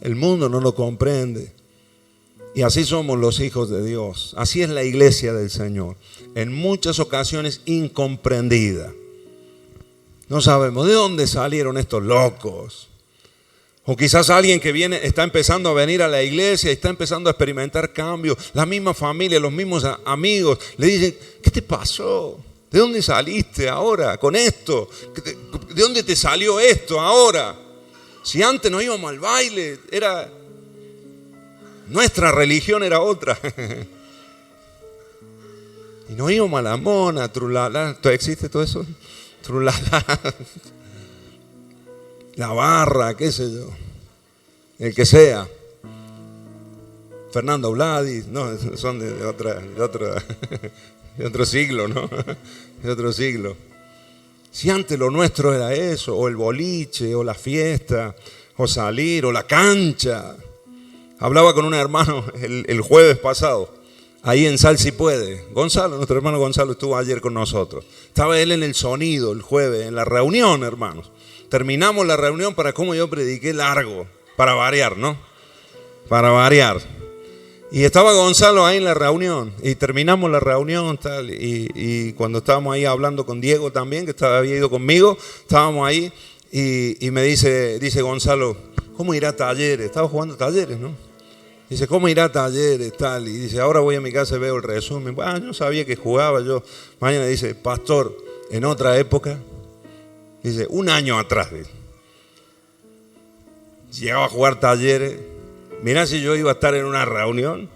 El mundo no lo comprende. Y así somos los hijos de Dios. Así es la iglesia del Señor. En muchas ocasiones incomprendida. No sabemos de dónde salieron estos locos. O quizás alguien que está empezando a venir a la iglesia y está empezando a experimentar cambios. La misma familia, los mismos amigos le dicen, ¿qué te pasó? ¿De dónde saliste ahora con esto? ¿De dónde te salió esto ahora? Si antes no íbamos al baile, nuestra religión era otra. Y no íbamos a la mona, trulala. ¿Existe todo eso? Trulala. La barra, qué sé yo. El que sea. Fernando Vladis, no, son de otro siglo, ¿no? De otro siglo. Si antes lo nuestro era eso, o el boliche, o la fiesta, o salir, o la cancha. Hablaba con un hermano el jueves pasado, ahí en Sal Si Puede. Gonzalo, nuestro hermano Gonzalo estuvo ayer con nosotros. Estaba él en el sonido el jueves, en la reunión, hermanos. Terminamos la reunión para cómo yo prediqué largo, para variar, ¿no? Para variar. Y estaba Gonzalo ahí en la reunión y terminamos la reunión tal, y cuando estábamos ahí hablando con Diego también, que había ido conmigo, estábamos ahí y me dice Gonzalo, ¿cómo irá a Talleres? Estaba jugando Talleres, ¿no? Dice, ¿cómo irá a Talleres? Tal, y dice, ahora voy a mi casa y veo el resumen. Bueno, yo sabía que jugaba yo. Mañana dice, pastor, en otra época, dice, un año atrás, dice, llegaba a jugar Talleres. Mirá si yo iba a estar en una reunión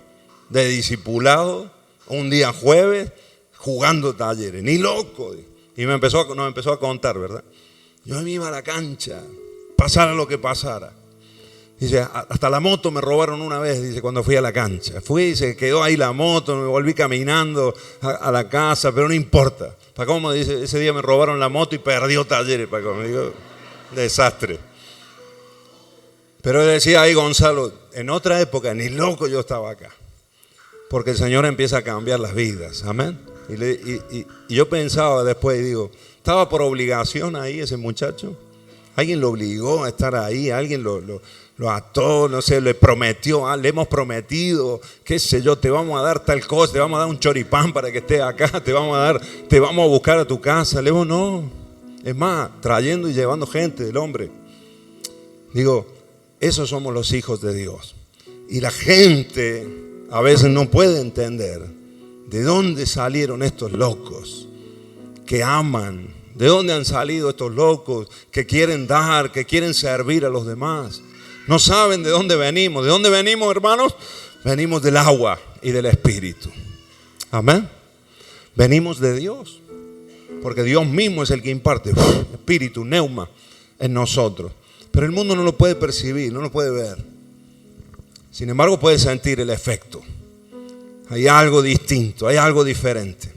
de discipulado un día jueves jugando Talleres, ni loco. Y nos empezó a contar, ¿verdad? Yo me iba a la cancha, pasara lo que pasara. Dice, hasta la moto me robaron una vez, dice, cuando fui a la cancha. Fui y se quedó ahí la moto, me volví caminando a la casa, pero no importa. Paco me dice, ese día me robaron la moto y perdió Talleres, Paco. Me dijo, desastre. Pero él decía ahí, Gonzalo, en otra época, ni loco yo estaba acá. Porque el Señor empieza a cambiar las vidas. Amén. Y yo pensaba después y digo, ¿estaba por obligación ahí ese muchacho? ¿Alguien lo obligó a estar ahí? ¿Alguien lo ató? No sé, le prometió, le hemos prometido, qué sé yo, te vamos a dar tal cosa, te vamos a dar un choripán para que estés acá, te vamos a buscar a tu casa. Le digo, no. Es más, trayendo y llevando gente del hombre. Digo, esos somos los hijos de Dios. Y la gente a veces no puede entender de dónde salieron estos locos que aman, de dónde han salido estos locos que quieren dar, que quieren servir a los demás. No saben de dónde venimos. ¿De dónde venimos, hermanos? Venimos del agua y del Espíritu. Amén. Venimos de Dios, porque Dios mismo es el que imparte Espíritu, neuma, en nosotros. Pero el mundo no lo puede percibir, no lo puede ver. Sin embargo, puede sentir el efecto. Hay algo distinto, hay algo diferente.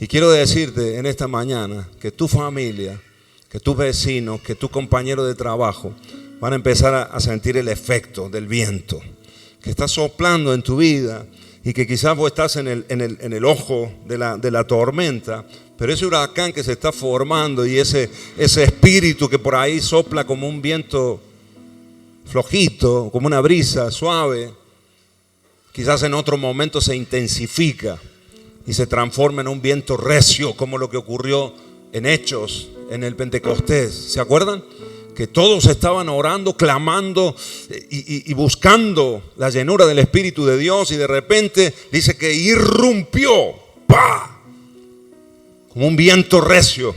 Y quiero decirte en esta mañana que tu familia, que tus vecinos, que tus compañeros de trabajo van a empezar a sentir el efecto del viento que está soplando en tu vida y que quizás vos estás en el ojo de la tormenta. Pero ese huracán que se está formando y ese espíritu que por ahí sopla como un viento flojito, como una brisa suave, quizás en otro momento se intensifica y se transforma en un viento recio, como lo que ocurrió en Hechos, en el Pentecostés. ¿Se acuerdan? Que todos estaban orando, clamando y buscando la llenura del Espíritu de Dios, y de repente dice que irrumpió, ¡pah!, como un viento recio,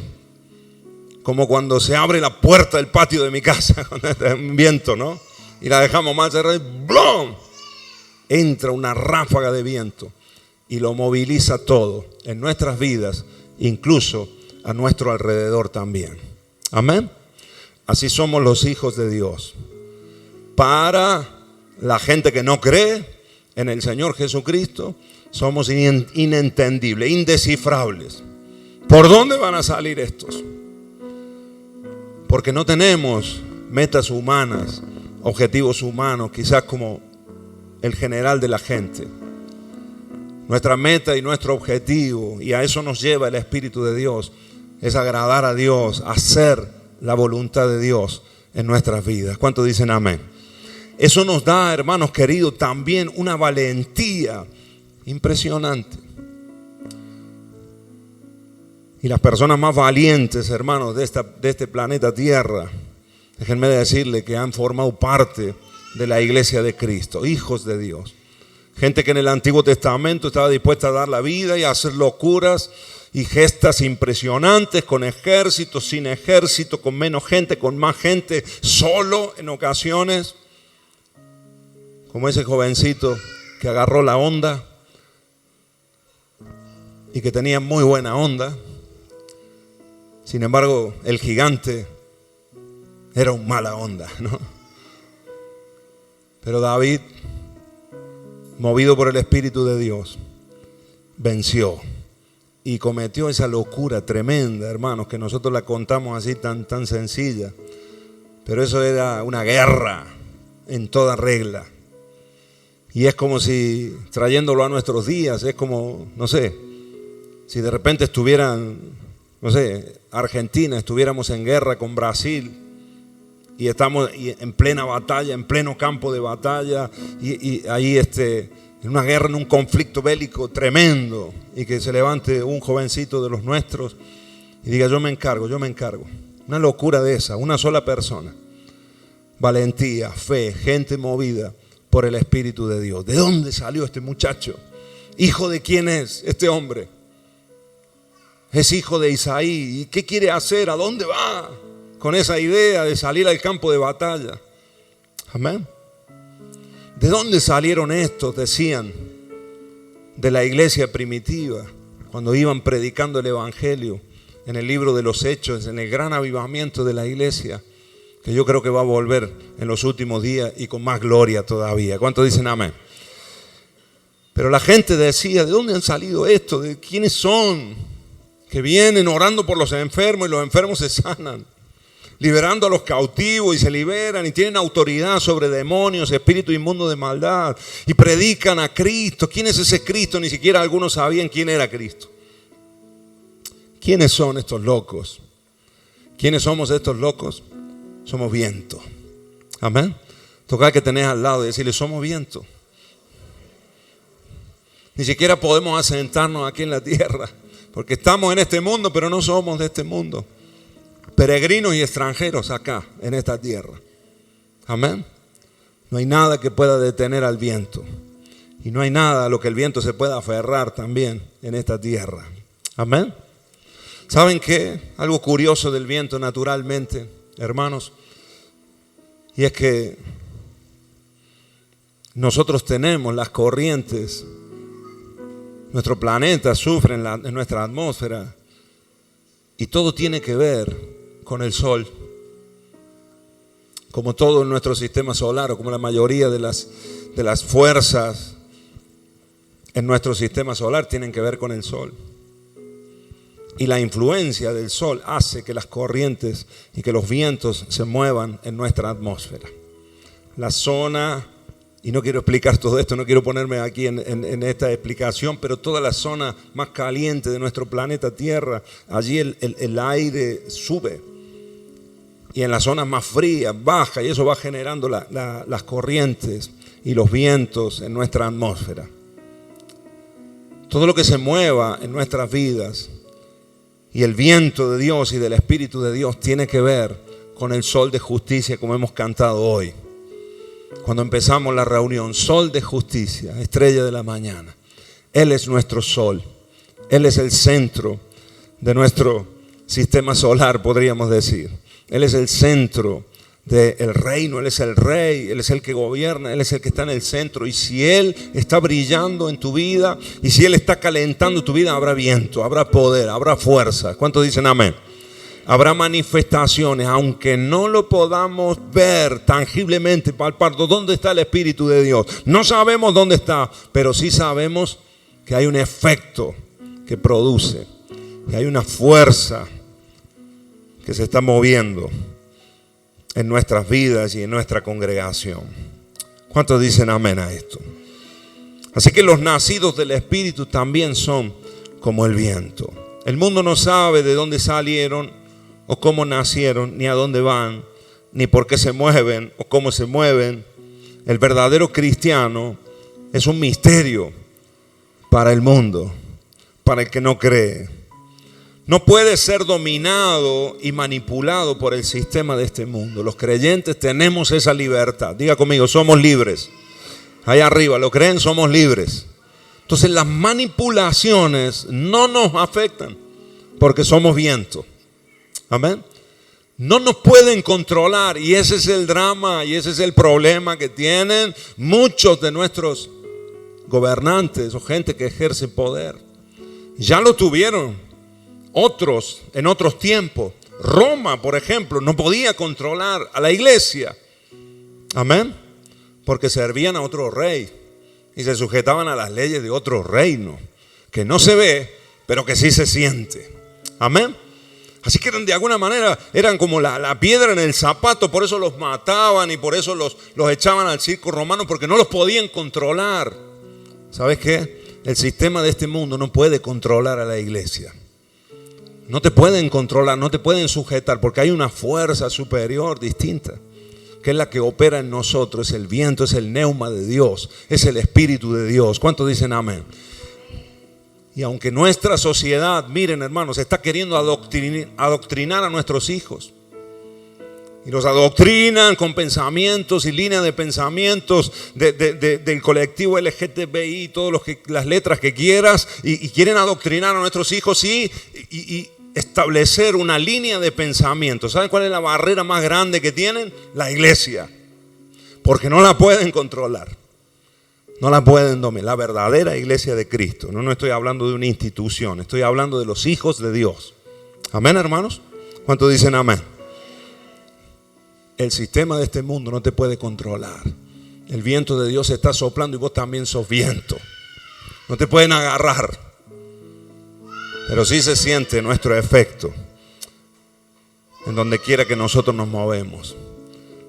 como cuando se abre la puerta del patio de mi casa, un viento, ¿no? Y la dejamos más cerrada, ¡blum!, entra una ráfaga de viento y lo moviliza todo en nuestras vidas, incluso a nuestro alrededor también. Amén. Así somos los hijos de Dios. Para la gente que no cree en el Señor Jesucristo, somos inentendibles, indescifrables. ¿Por dónde van a salir estos? Porque no tenemos metas humanas, objetivos humanos, quizás como el general de la gente. Nuestra meta y nuestro objetivo, y a eso nos lleva el Espíritu de Dios, es agradar a Dios, hacer la voluntad de Dios en nuestras vidas. ¿Cuántos dicen amén? Eso nos da, hermanos queridos, también una valentía impresionante. Y las personas más valientes, hermanos, de este planeta Tierra, déjenme decirle que han formado parte de la iglesia de Cristo, hijos de Dios, Gente que en el Antiguo Testamento estaba dispuesta a dar la vida y a hacer locuras y gestas impresionantes, con ejército, sin ejército, con menos gente, con más gente, solo en ocasiones. Como ese jovencito que agarró la onda y que tenía muy buena onda. Sin embargo, el gigante era un mala onda, ¿no? Pero David, movido por el Espíritu de Dios, venció y cometió esa locura tremenda, hermanos, que nosotros la contamos así tan sencilla. Pero eso era una guerra en toda regla. Y es como si, trayéndolo a nuestros días, es como, no sé, si de repente estuvieran, no sé, Argentina, estuviéramos en guerra con Brasil y estamos en plena batalla, en pleno campo de batalla y ahí en una guerra, en un conflicto bélico tremendo, y que se levante un jovencito de los nuestros y diga: yo me encargo. Una locura de esa, una sola persona. Valentía, fe, gente movida por el Espíritu de Dios. ¿De dónde salió este muchacho? ¿Hijo de quién es este hombre? Es hijo de Isaí. ¿Y qué quiere hacer? ¿A dónde va? Con esa idea de salir al campo de batalla. Amén. ¿De dónde salieron estos? Decían, de la iglesia primitiva, cuando iban predicando el Evangelio en el libro de los Hechos, en el gran avivamiento de la iglesia, que yo creo que va a volver en los últimos días y con más gloria todavía. ¿Cuántos dicen amén? Pero la gente decía: ¿de dónde han salido estos? ¿De quiénes son? Que vienen orando por los enfermos y los enfermos se sanan, liberando a los cautivos y se liberan, y tienen autoridad sobre demonios, espíritu inmundo de maldad, y predican a Cristo. ¿Quién es ese Cristo? Ni siquiera algunos sabían quién era Cristo. ¿Quiénes son estos locos? ¿Quiénes somos estos locos? Somos viento. Amén. Toca que tenés al lado y decirle: somos viento. Ni siquiera podemos asentarnos aquí en la tierra, porque estamos en este mundo, pero no somos de este mundo. Peregrinos y extranjeros acá, en esta tierra. Amén. No hay nada que pueda detener al viento. Y no hay nada a lo que el viento se pueda aferrar también en esta tierra. Amén. ¿Saben qué? Algo curioso del viento naturalmente, hermanos, y es que nosotros tenemos las corrientes. Nuestro planeta sufre en nuestra atmósfera, y todo tiene que ver con el sol. Como todo en nuestro sistema solar, o como la mayoría de las fuerzas en nuestro sistema solar tienen que ver con el sol. Y la influencia del sol hace que las corrientes y que los vientos se muevan en nuestra atmósfera. La zona, y no quiero explicar todo esto, no quiero ponerme aquí en esta explicación, pero toda la zona más caliente de nuestro planeta Tierra, allí el aire sube. Y en las zonas más frías baja, y eso va generando las corrientes y los vientos en nuestra atmósfera. Todo lo que se mueva en nuestras vidas y el viento de Dios y del Espíritu de Dios tiene que ver con el sol de justicia, como hemos cantado hoy. Cuando empezamos la reunión, sol de justicia, estrella de la mañana. Él es nuestro sol. Él es el centro de nuestro sistema solar, podríamos decir. Él es el centro del reino. Él es el rey. Él es el que gobierna. Él es el que está en el centro. Y si Él está brillando en tu vida, y si Él está calentando tu vida, habrá viento, habrá poder, habrá fuerza. ¿Cuántos dicen amén? Habrá manifestaciones, aunque no lo podamos ver tangiblemente, palpar. ¿Dónde está el Espíritu de Dios? No sabemos dónde está, pero sí sabemos que hay un efecto que produce, que hay una fuerza que se está moviendo en nuestras vidas y en nuestra congregación. ¿Cuántos dicen amén a esto? Así que los nacidos del Espíritu también son como el viento. El mundo no sabe de dónde salieron, o cómo nacieron, ni a dónde van, ni por qué se mueven o cómo se mueven. El verdadero cristiano es un misterio para el mundo, para el que no cree. No puede ser dominado y manipulado por el sistema de este mundo. Los creyentes tenemos esa libertad. Diga conmigo, somos libres. Allá arriba, ¿lo creen? Somos libres. Entonces las manipulaciones no nos afectan porque somos viento. Amén. No nos pueden controlar y ese es el drama y ese es el problema que tienen muchos de nuestros gobernantes o gente que ejerce poder. Ya lo tuvieron otros en otros tiempos. Roma, por ejemplo, no podía controlar a la iglesia. Amén. Porque servían a otro rey y se sujetaban a las leyes de otro reino que no se ve, pero que sí se siente. Amén. Así que de alguna manera eran como la piedra en el zapato, por eso los mataban y por eso los echaban al circo romano, porque no los podían controlar. ¿Sabes qué? El sistema de este mundo no puede controlar a la iglesia. No te pueden controlar, no te pueden sujetar, porque hay una fuerza superior distinta, que es la que opera en nosotros. Es el viento, es el neuma de Dios, es el Espíritu de Dios. ¿Cuántos dicen amén? Y aunque nuestra sociedad, miren hermanos, está queriendo adoctrinar a nuestros hijos. Y los adoctrinan con pensamientos y líneas de pensamientos del colectivo LGTBI, las letras que quieras, y quieren adoctrinar a nuestros hijos y establecer una línea de pensamiento. ¿Saben cuál es la barrera más grande que tienen? La iglesia. Porque no la pueden controlar. No la pueden dominar. La verdadera iglesia de Cristo. No estoy hablando de una institución. Estoy hablando de los hijos de Dios. Amén, hermanos. ¿Cuántos dicen amén? El sistema de este mundo no te puede controlar. El viento de Dios está soplando y vos también sos viento. No te pueden agarrar. Pero sí se siente nuestro efecto en donde quiera que nosotros nos movemos.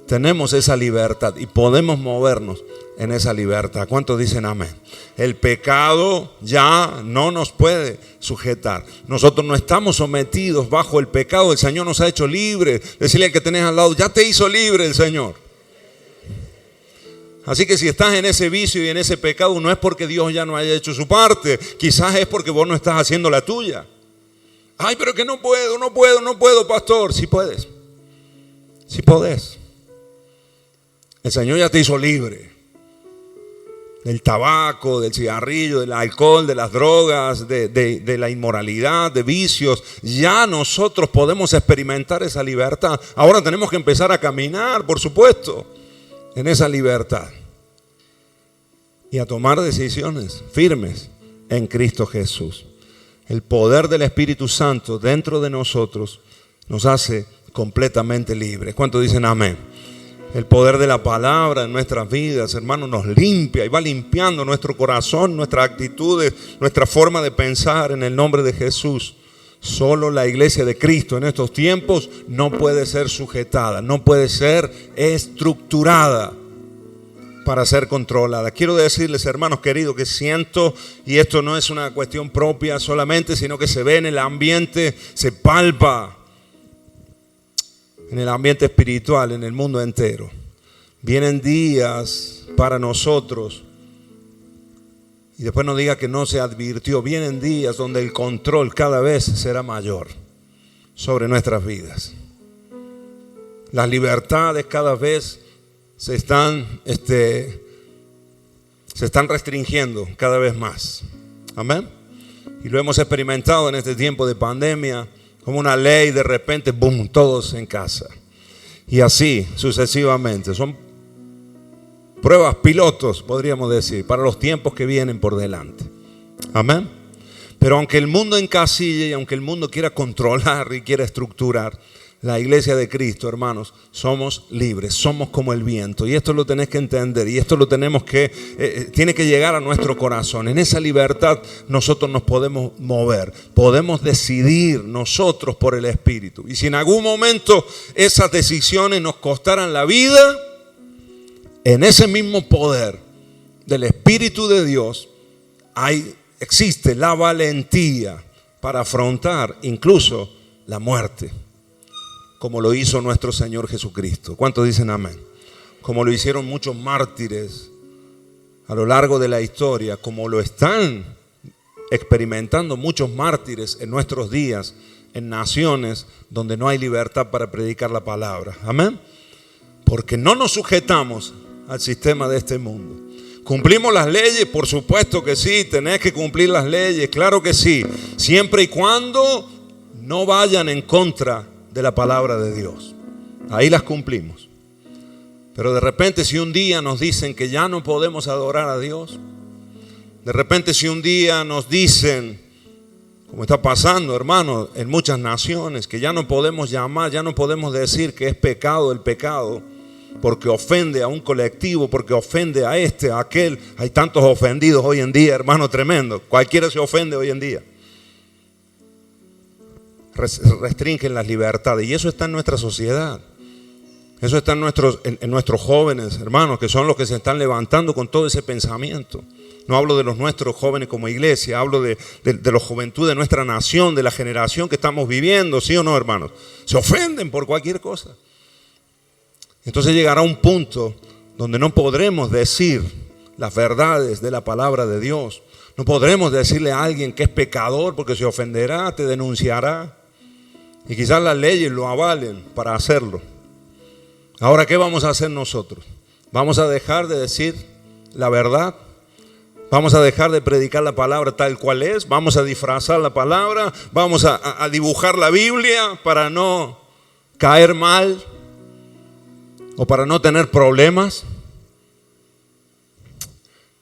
Tenemos esa libertad y podemos movernos en esa libertad. ¿Cuántos dicen amén? El pecado ya no nos puede sujetar. Nosotros no estamos sometidos bajo el pecado. El Señor nos ha hecho libres. Decirle al que tenés al lado, ya te hizo libre el Señor. Así que si estás en ese vicio y en ese pecado, no es porque Dios ya no haya hecho su parte. Quizás es porque vos no estás haciendo la tuya. Ay, pero que no puedo, pastor. Sí puedes. Sí podés. El Señor ya te hizo libre. Del tabaco, del cigarrillo, del alcohol, de las drogas, de la inmoralidad, de vicios. Ya nosotros podemos experimentar esa libertad. Ahora tenemos que empezar a caminar, por supuesto, en esa libertad. Y a tomar decisiones firmes en Cristo Jesús. El poder del Espíritu Santo dentro de nosotros nos hace completamente libres. ¿Cuántos dicen amén? El poder de la palabra en nuestras vidas, hermanos, nos limpia y va limpiando nuestro corazón, nuestras actitudes, nuestra forma de pensar en el nombre de Jesús. Solo la iglesia de Cristo en estos tiempos no puede ser sujetada, no puede ser estructurada para ser controlada. Quiero decirles, hermanos queridos, que siento, y esto no es una cuestión propia solamente, sino que se ve en el ambiente, se palpa en el ambiente espiritual, en el mundo entero. Vienen días para nosotros, y después no diga que no se advirtió, vienen días donde el control cada vez será mayor sobre nuestras vidas. Las libertades cada vez se están restringiendo cada vez más. Amén. Y lo hemos experimentado en este tiempo de pandemia, como una ley, de repente, boom, todos en casa. Y así sucesivamente. Son pruebas pilotos, podríamos decir, para los tiempos que vienen por delante. Amén. Pero aunque el mundo encasille y aunque el mundo quiera controlar y quiera estructurar, la iglesia de Cristo, hermanos, somos libres, somos como el viento. Y esto lo tenés que entender y esto lo tenemos que, tiene que llegar a nuestro corazón. En esa libertad nosotros nos podemos mover, podemos decidir nosotros por el Espíritu. Y si en algún momento esas decisiones nos costaran la vida, en ese mismo poder del Espíritu de Dios existe la valentía para afrontar incluso la muerte, como lo hizo nuestro Señor Jesucristo. ¿Cuántos dicen amén? Como lo hicieron muchos mártires a lo largo de la historia, como lo están experimentando muchos mártires en nuestros días, en naciones donde no hay libertad para predicar la palabra. Amén. Porque no nos sujetamos al sistema de este mundo. ¿Cumplimos las leyes? Por supuesto que sí, tenés que cumplir las leyes, claro que sí, siempre y cuando no vayan en contra de la palabra de Dios. Ahí las cumplimos. Pero de repente si un día nos dicen que ya no podemos adorar a Dios, de repente si un día nos dicen, como está pasando, hermano, en muchas naciones, que ya no podemos llamar, ya no podemos decir que es pecado el pecado, porque ofende a un colectivo, porque ofende a este, a aquel. Hay tantos ofendidos hoy en día, hermano, tremendo. Cualquiera se ofende hoy en día. Restringen las libertades. Y eso está en nuestra sociedad. Eso está en nuestros jóvenes, hermanos, que son los que se están levantando con todo ese pensamiento. No hablo de los nuestros jóvenes como iglesia, hablo de la juventud de nuestra nación, de la generación que estamos viviendo, ¿sí o no, hermanos? Se ofenden por cualquier cosa. Entonces llegará un punto donde no podremos decir las verdades de la palabra de Dios. No podremos decirle a alguien que es pecador porque se ofenderá, te denunciará. Y quizás las leyes lo avalen para hacerlo. Ahora, ¿qué vamos a hacer nosotros? ¿Vamos a dejar de decir la verdad? ¿Vamos a dejar de predicar la palabra tal cual es? ¿Vamos a disfrazar la palabra? ¿Vamos a dibujar la Biblia para no caer mal? ¿O para no tener problemas?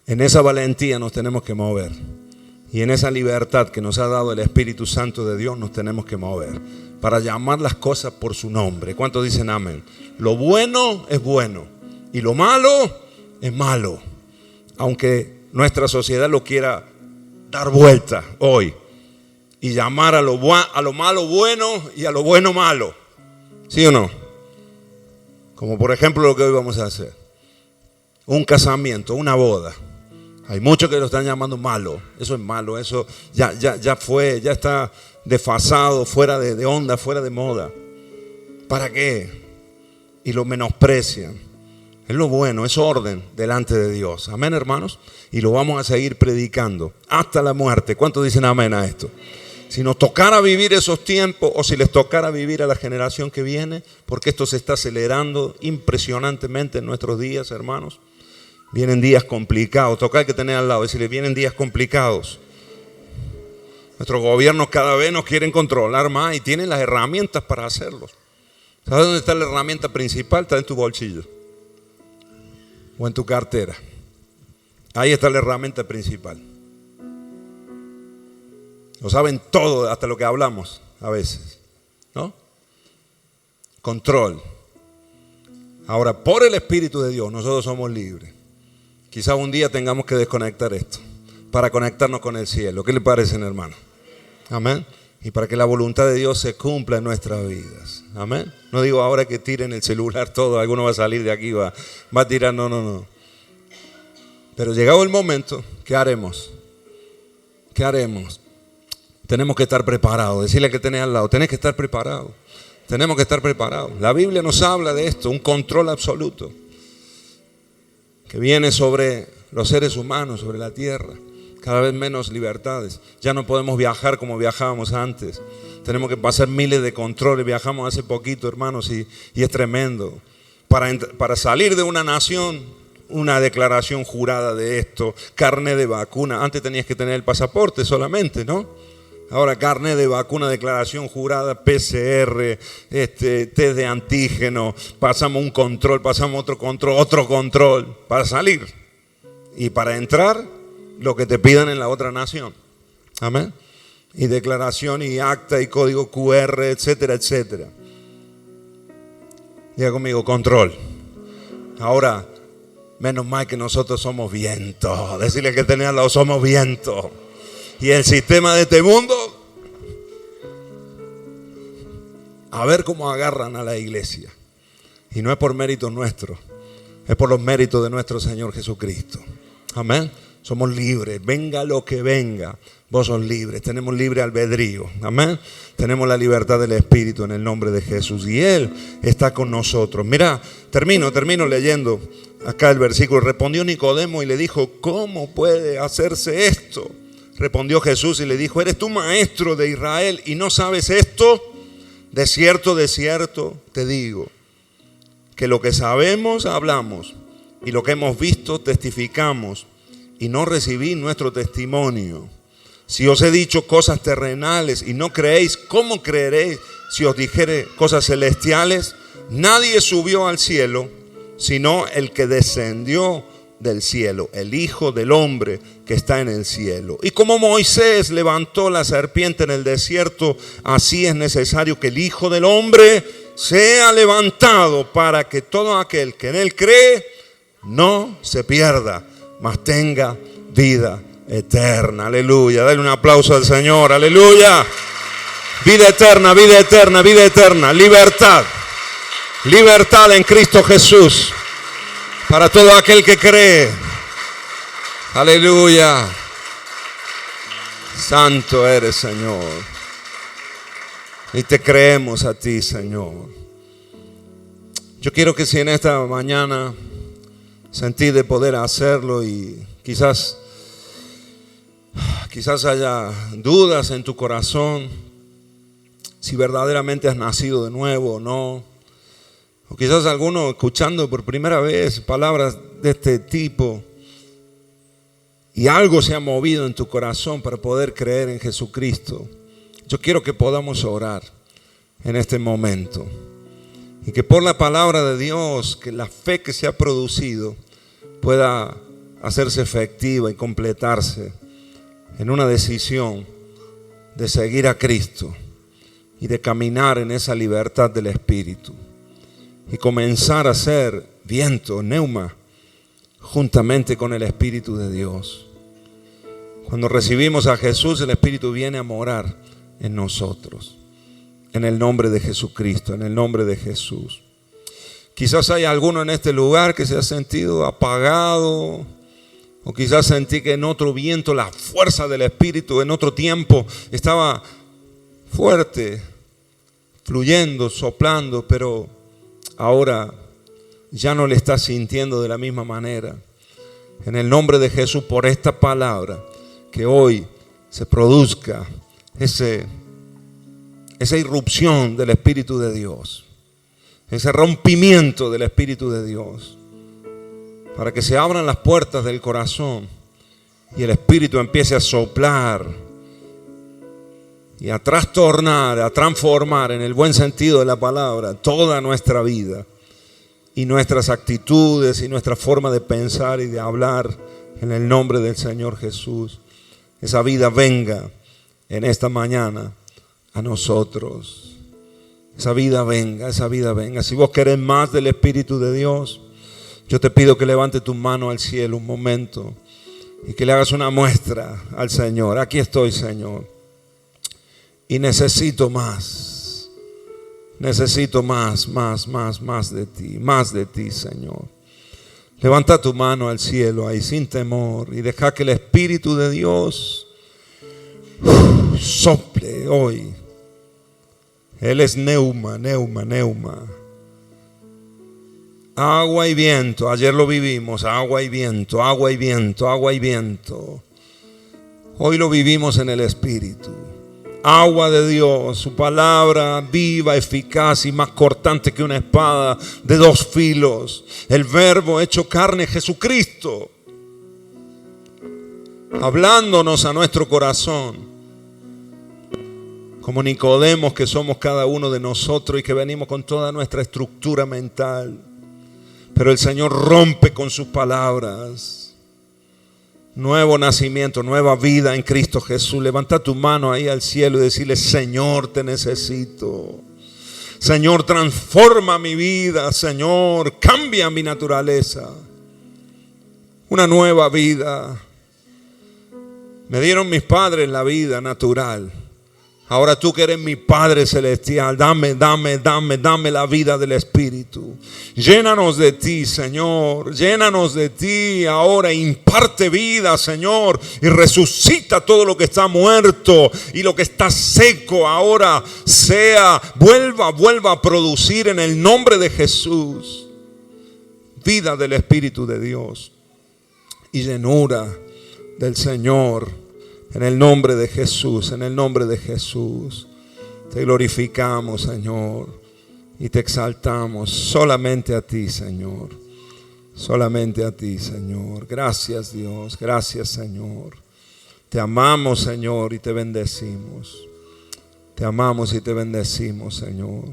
En esa valentía nos tenemos que mover. Y en esa libertad que nos ha dado el Espíritu Santo de Dios nos tenemos que mover. Para llamar las cosas por su nombre. ¿Cuántos dicen amén? Lo bueno es bueno. Y lo malo es malo. Aunque nuestra sociedad lo quiera dar vuelta hoy. Y llamar a lo malo bueno y a lo bueno malo. ¿Sí o no? Como por ejemplo lo que hoy vamos a hacer. Un casamiento, una boda. Hay muchos que lo están llamando malo. Eso es malo, eso ya fue, ya está desfasado, fuera de onda, fuera de moda. ¿Para qué? Y lo menosprecian. Es lo bueno, es orden delante de Dios. Amén, hermanos. Y lo vamos a seguir predicando hasta la muerte. ¿Cuántos dicen amén a esto? Si nos tocara vivir esos tiempos o si les tocara vivir a la generación que viene, porque esto se está acelerando impresionantemente en nuestros días, hermanos. Vienen días complicados. Toca que tener al lado, decirle, vienen días complicados. Nuestros gobiernos cada vez nos quieren controlar más y tienen las herramientas para hacerlo. ¿Sabes dónde está la herramienta principal? Está en tu bolsillo o en tu cartera. Ahí está la herramienta principal. Lo saben todo, hasta lo que hablamos a veces, ¿no? Control. Ahora, por el Espíritu de Dios, nosotros somos libres. Quizás un día tengamos que desconectar esto para conectarnos con el cielo. ¿Qué le parecen, hermano? Amén. Y para que la voluntad de Dios se cumpla en nuestras vidas. Amén. No digo ahora que tiren el celular todo, alguno va a salir de aquí, va a tirar, no. Pero llegado el momento, ¿qué haremos? ¿Qué haremos? Tenemos que estar preparados. Decirle que tenés al lado, tenés que estar preparado. Tenemos que estar preparados. La Biblia nos habla de esto, un control absoluto que viene sobre los seres humanos, sobre la tierra. Cada vez menos libertades. Ya no podemos viajar como viajábamos antes. Tenemos que pasar miles de controles. Viajamos hace poquito, hermanos, y es tremendo. Para salir de una nación, una declaración jurada de esto, carnet de vacuna. Antes tenías que tener el pasaporte solamente, ¿no? Ahora carnet de vacuna, declaración jurada, PCR, test de antígeno, pasamos un control, pasamos otro control para salir. Y para entrar, lo que te pidan en la otra nación. Amén. Y declaración y acta y código QR, etcétera, etcétera. Diga conmigo, control. Ahora, menos mal que nosotros somos viento. Decirle que tenés al lado, somos viento. Y el sistema de este mundo, a ver cómo agarran a la iglesia. Y no es por méritos nuestros, es por los méritos de nuestro Señor Jesucristo. Amén. Somos libres, venga lo que venga, vos sos libres, tenemos libre albedrío. Amén. Tenemos la libertad del Espíritu en el nombre de Jesús y Él está con nosotros. Mira, termino leyendo acá el versículo. Respondió Nicodemo y le dijo, ¿cómo puede hacerse esto? Respondió Jesús y le dijo, ¿eres tú maestro de Israel y no sabes esto? De cierto te digo, que lo que sabemos hablamos y lo que hemos visto testificamos, y no recibí nuestro testimonio. Si os he dicho cosas terrenales y no creéis, ¿cómo creeréis si os dijere cosas celestiales? Nadie subió al cielo, sino el que descendió del cielo, el Hijo del Hombre que está en el cielo. Y como Moisés levantó la serpiente en el desierto, así es necesario que el Hijo del Hombre sea levantado, para que todo aquel que en él cree no se pierda, mas tenga vida eterna. Aleluya. Dale un aplauso al Señor. Aleluya. Vida eterna, vida eterna, vida eterna. Libertad. Libertad en Cristo Jesús para todo aquel que cree. Aleluya. Santo eres, Señor. Y te creemos a ti, Señor. Yo quiero que si en esta mañana sentí de poder hacerlo, y quizás haya dudas en tu corazón, si verdaderamente has nacido de nuevo o no, o quizás alguno escuchando por primera vez palabras de este tipo y algo se ha movido en tu corazón para poder creer en Jesucristo. Yo quiero que podamos orar en este momento, y que por la palabra de Dios, que la fe que se ha producido pueda hacerse efectiva y completarse en una decisión de seguir a Cristo y de caminar en esa libertad del Espíritu y comenzar a ser viento, neuma, juntamente con el Espíritu de Dios. Cuando recibimos a Jesús, el Espíritu viene a morar en nosotros. En el nombre de Jesucristo, en el nombre de Jesús. Quizás hay alguno en este lugar que se ha sentido apagado, o quizás sentí que en otro viento la fuerza del Espíritu en otro tiempo estaba fuerte, fluyendo, soplando, pero ahora ya no le estás sintiendo de la misma manera. En el nombre de Jesús, por esta palabra, que hoy se produzca esa irrupción del Espíritu de Dios, ese rompimiento del Espíritu de Dios, para que se abran las puertas del corazón y el Espíritu empiece a soplar y a trastornar, a transformar en el buen sentido de la palabra toda nuestra vida y nuestras actitudes y nuestra forma de pensar y de hablar, en el nombre del Señor Jesús. Esa vida venga en esta mañana a nosotros. Esa vida venga, esa vida venga. Si vos querés más del Espíritu de Dios, yo te pido que levante tu mano al cielo un momento y que le hagas una muestra al Señor. Aquí estoy, Señor, y necesito más. Necesito más de ti, Señor. Levanta tu mano al cielo ahí sin temor y deja que el Espíritu de Dios sople hoy. Él es neuma. Agua y viento, ayer lo vivimos, agua y viento. Hoy lo vivimos en el Espíritu. Agua de Dios, su palabra viva, eficaz y más cortante que una espada de dos filos. El Verbo hecho carne, Jesucristo, hablándonos a nuestro corazón. Como Nicodemos que somos cada uno de nosotros y que venimos con toda nuestra estructura mental. Pero el Señor rompe con sus palabras. Nuevo nacimiento, nueva vida en Cristo Jesús. Levanta tu mano ahí al cielo y decirle: Señor, te necesito. Señor, transforma mi vida. Señor, cambia mi naturaleza. Una nueva vida. Me dieron mis padres la vida natural. Ahora tú que eres mi Padre Celestial, dame la vida del Espíritu. Llénanos de ti, Señor. Llénanos de ti ahora. Imparte vida, Señor. Y resucita todo lo que está muerto. Y lo que está seco ahora vuelva a producir en el nombre de Jesús. Vida del Espíritu de Dios. Y llenura del Señor. En el nombre de Jesús, en el nombre de Jesús, te glorificamos, Señor, y te exaltamos solamente a ti, Señor. Solamente a ti, Señor. Gracias, Dios. Gracias, Señor. Te amamos, Señor, y te bendecimos. Te amamos y te bendecimos, Señor.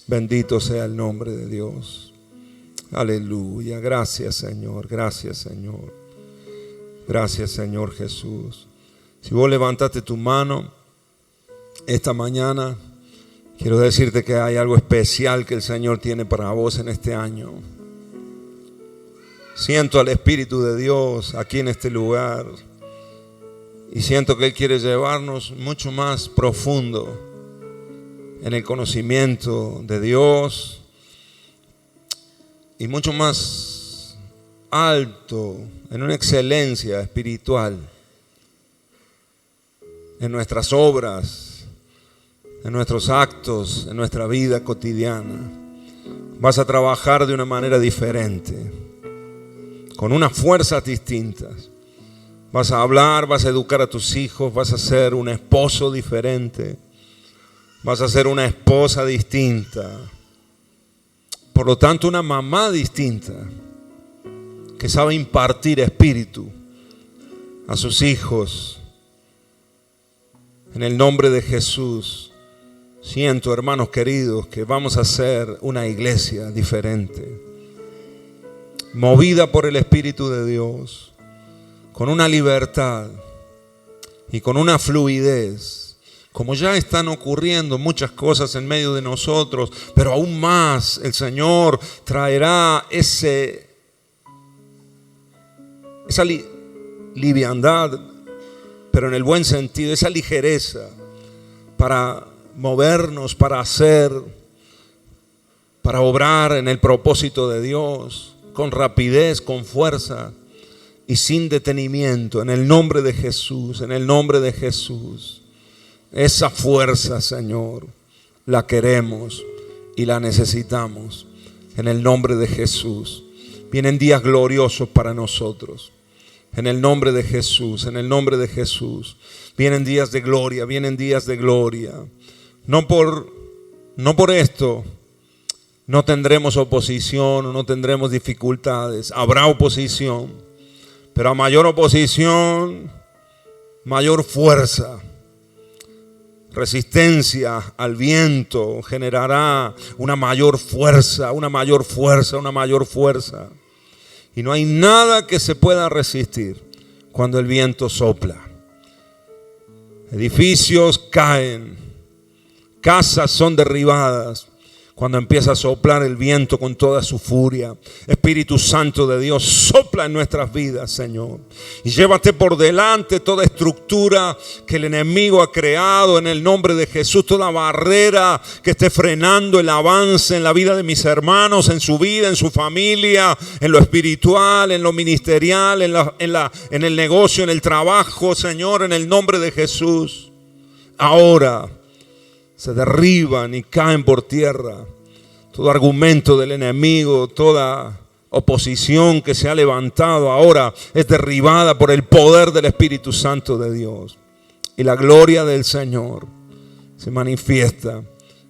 Bendito sea el nombre de Dios. Aleluya. Gracias, Señor. Gracias, Señor. Gracias, Señor Jesús. Si vos levantaste tu mano esta mañana, quiero decirte que hay algo especial que el Señor tiene para vos en este año. Siento al Espíritu de Dios aquí en este lugar y siento que Él quiere llevarnos mucho más profundo en el conocimiento de Dios y mucho más alto en una excelencia espiritual en nuestras obras, en nuestros actos, en nuestra vida cotidiana. Vas a trabajar de una manera diferente, con unas fuerzas distintas. Vas a hablar, vas a educar a tus hijos, vas a ser un esposo diferente, vas a ser una esposa distinta. Por lo tanto, una mamá distinta, que sabe impartir espíritu a sus hijos. En el nombre de Jesús, siento, hermanos queridos, que vamos a ser una iglesia diferente, movida por el Espíritu de Dios, con una libertad y con una fluidez, como ya están ocurriendo muchas cosas en medio de nosotros, pero aún más el Señor traerá esa liviandad, pero en el buen sentido, esa ligereza para movernos, para hacer, para obrar en el propósito de Dios, con rapidez, con fuerza y sin detenimiento, en el nombre de Jesús, en el nombre de Jesús. Esa fuerza, Señor, la queremos y la necesitamos en el nombre de Jesús. Vienen días gloriosos para nosotros, en el nombre de Jesús, en el nombre de Jesús. Vienen días de gloria, vienen días de gloria. No por esto no tendremos oposición o no tendremos dificultades. Habrá oposición, pero a mayor oposición, mayor fuerza. Resistencia al viento generará una mayor fuerza, una mayor fuerza, una mayor fuerza. Y no hay nada que se pueda resistir cuando el viento sopla. Edificios caen, casas son derribadas cuando empieza a soplar el viento con toda su furia. Espíritu Santo de Dios, sopla en nuestras vidas, Señor. Y llévate por delante toda estructura que el enemigo ha creado en el nombre de Jesús. Toda barrera que esté frenando el avance en la vida de mis hermanos, en su vida, en su familia, en lo espiritual, en lo ministerial, en el negocio, en el trabajo, Señor, en el nombre de Jesús. Ahora se derriban y caen por tierra todo argumento del enemigo, toda oposición que se ha levantado ahora es derribada por el poder del Espíritu Santo de Dios. Y la gloria del Señor se manifiesta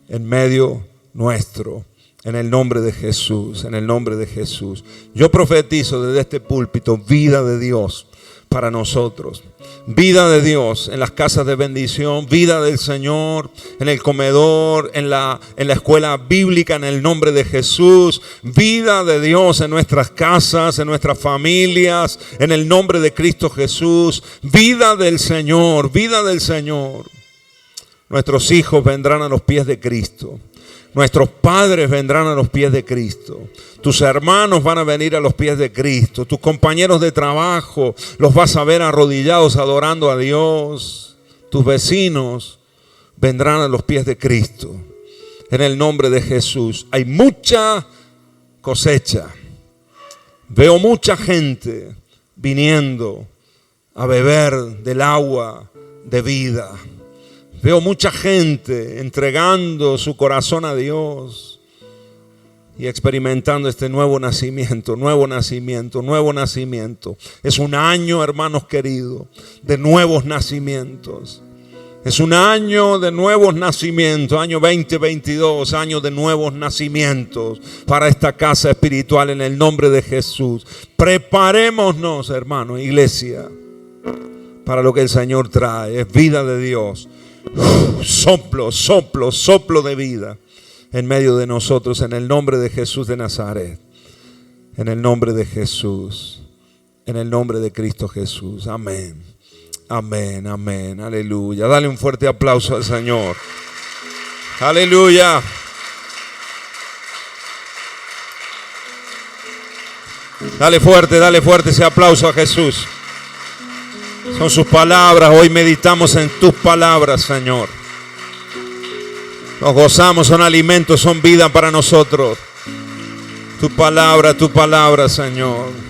en medio nuestro, en el nombre de Jesús, en el nombre de Jesús. Yo profetizo desde este púlpito vida de Dios para nosotros. Vida de Dios en las casas de bendición, vida del Señor en el comedor, en la escuela bíblica, en el nombre de Jesús. Vida de Dios en nuestras casas, en nuestras familias, en el nombre de Cristo Jesús. Vida del Señor, vida del Señor. Nuestros hijos vendrán a los pies de Cristo. Nuestros padres vendrán a los pies de Cristo. Tus hermanos van a venir a los pies de Cristo. Tus compañeros de trabajo los vas a ver arrodillados adorando a Dios. Tus vecinos vendrán a los pies de Cristo. En el nombre de Jesús. Hay mucha cosecha. Veo mucha gente viniendo a beber del agua de vida. Veo mucha gente entregando su corazón a Dios y experimentando este nuevo nacimiento, nuevo nacimiento, nuevo nacimiento. Es un año, hermanos queridos, de nuevos nacimientos. Es un año de nuevos nacimientos, año 2022, año de nuevos nacimientos para esta casa espiritual en el nombre de Jesús. Preparémonos, hermanos, iglesia, para lo que el Señor trae. Es vida de Dios. Soplo, soplo, soplo de vida en medio de nosotros en el nombre de Jesús de Nazaret. En el nombre de Jesús. En el nombre de Cristo Jesús. Amén. Amén, amén, aleluya. Dale un fuerte aplauso al Señor. Aleluya. Dale fuerte ese aplauso a Jesús. Son sus palabras. Hoy meditamos en tus palabras, Señor. Nos gozamos, son alimentos, son vida para nosotros. Tu palabra, Señor.